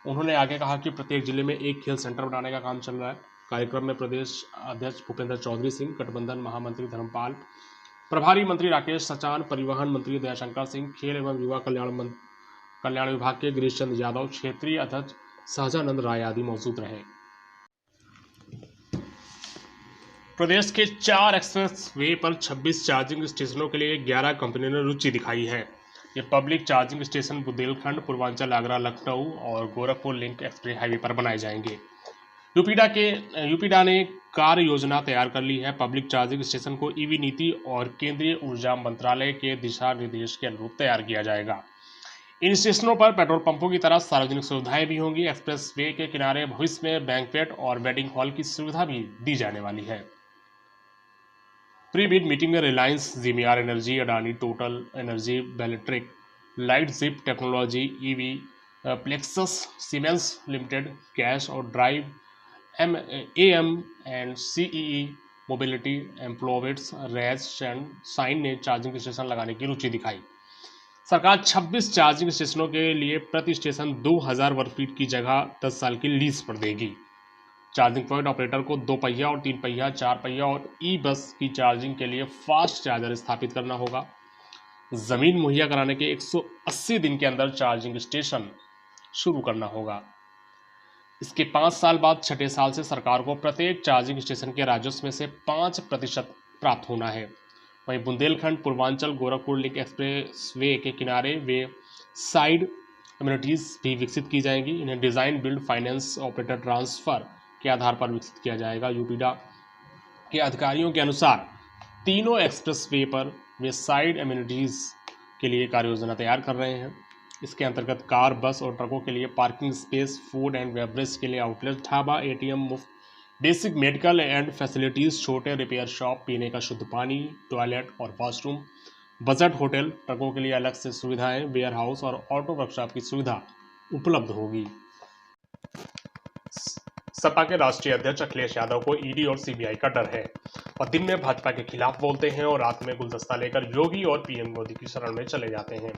उन्होंने आगे कहा कि प्रत्येक जिले में एक खेल सेंटर बनाने का काम चल रहा है। कार्यक्रम में प्रदेश अध्यक्ष भूपेंद्र चौधरी सिंह, गठबंधन महामंत्री धर्मपाल, प्रभारी मंत्री राकेश सचान, परिवहन मंत्री दयाशंकर सिंह, खेल एवं युवा कल्याण विभाग के गिरीश चंद्र यादव, क्षेत्रीय अध्यक्ष सहजानंद राय आदि मौजूद रहे। प्रदेश के 4 एक्सप्रेस वे पर 26 चार्जिंग स्टेशनों के लिए 11 कंपनियों ने रुचि दिखाई है। ये public charging station Bundelkhand, Purvanchal, Agra, Lucknow और गोरखपुर लिंक एक्सप्रेस हाईवे पर बनाए जाएंगे। यूपीडा ने कार्य योजना तैयार कर ली है। पब्लिक चार्जिंग स्टेशन को ईवी नीति और केंद्रीय ऊर्जा मंत्रालय के दिशा निर्देश के अनुरूप तैयार किया जाएगा। इन स्टेशनों पर पेट्रोल पंपों की तरह सार्वजनिक सुविधाएं भी होंगी। एक्सप्रेस वे के किनारे भविष्य में बैंक्वेट और वेडिंग हॉल की सुविधा भी दी जाने वाली है। प्री बिड मीटिंग में Reliance, GMR energy, Adani Total energy, Belectric, light zip technology, EV, Plexus, Siemens limited, gas और drive, AM and CEE mobility, employments, raise and sign ने चार्जिंग स्टेशन लगाने की रुचि दिखाई। सरकार 26 चार्जिंग स्टेशनों के लिए प्रति स्टेशन 2000 वर्ग फीट की जगह 10 साल की लीज पर देगी। चार्जिंग पॉइंट ऑपरेटर को 2 पहिया और 3 पहिया, 4 पहिया और ई बस की चार्जिंग के लिए फास्ट चार्जर स्थापित करना होगा। जमीन मुहैया कराने के 180 दिन के अंदर चार्जिंग स्टेशन शुरू करना होगा। इसके 5 साल बाद छठे साल से सरकार को प्रत्येक चार्जिंग स्टेशन के राजस्व में से 5% प्राप्त होना है। वहीं Bundelkhand, Purvanchal, Gorakhpur link express way के किनारे वे साइड कम्युनिटीज़ भी विकसित की जाएंगी। इन्हें design, build, finance, operator transfer के आधार पर विकसित किया जाएगा। यूपीडा के अधिकारियों के अनुसार तीनों एक्सप्रेस वे पर वे साइड एम्यूनिटीज़ के लिए कार्य योजना तैयार कर रहे हैं। इसके अंतर्गत कार, बस और ट्रकों के लिए parking space, food and beverage के लिए आउटलेट, ढाबा, ATM, मुफ्त बेसिक मेडिकल एंड फैसिलिटीज़, छोटे रिपेयर शॉप, पीने का शुद्ध पानी, टॉयलेट और वॉशरूम, बजट होटल, ट्रकों के लिए अलग से सुविधाएं, वेयर हाउस और ऑटो वर्कशॉप की सुविधा उपलब्ध होगी। सपा के राष्ट्रीय अध्यक्ष अखिलेश यादव को ईडी और CBI का डर है। और दिन में भाजपा के खिलाफ बोलते हैं और रात में गुलदस्ता लेकर योगी और PM मोदी की शरण में चले जाते हैं।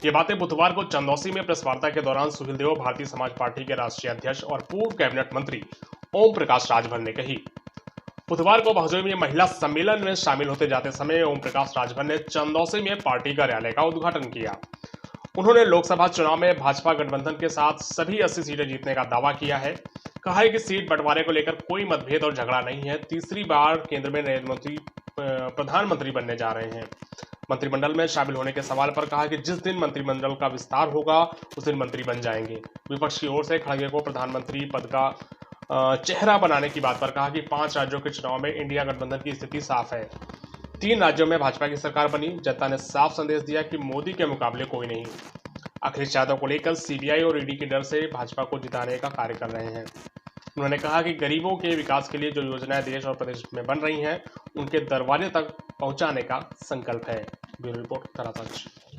ये बातें बुधवार को चंदौसी में प्रेस वार्ता के दौरान सुशील देव, भारतीय समाज पार्टी के राष्ट्रीय अध्यक्ष और पूर्व कैबिनेट मंत्री ओम प्रकाश राजभर ने कही। बुधवार को भदोही में महिला सम्मेलन में शामिल होते जाते समय ओम प्रकाश राजभर ने चंदौसी में पार्टी कार्यालय का उद्घाटन किया। उन्होंने लोकसभा चुनाव में भाजपा गठबंधन के साथ सभी 80 सीटें जीतने का दावा किया है। कहा है कि सीट बंटवारे को लेकर कोई मतभेद और झगड़ा नहीं है। तीसरी बार केंद्र में नरेंद्र मोदी प्रधानमंत्री बनने जा रहे हैं। मंत्रिमंडल में शामिल होने के सवाल पर कहा कि जिस दिन मंत्रिमंडल का विस्तार होगा उस दिन मंत्री बन जाएंगे। विपक्ष की ओर से खड़गे को प्रधानमंत्री पद का चेहरा बनाने की बात पर कहा कि 5 राज्यों के चुनाव में इंडिया गठबंधन की स्थिति साफ है। 3 राज्यों में भाजपा की सरकार बनी। जनता ने साफ संदेश दिया कि मोदी के मुकाबले कोई नहीं। अखिलेश यादव को लेकर CBI और ED के डर से भाजपा को जिताने का कार्य कर रहे हैं। उन्होंने कहा कि गरीबों के विकास के लिए जो योजनाएं देश और प्रदेश में बन रही हैं उनके दरवाजे तक पहुंचाने का संकल्प है। ब्यूरो रिपोर्ट, तारा सच।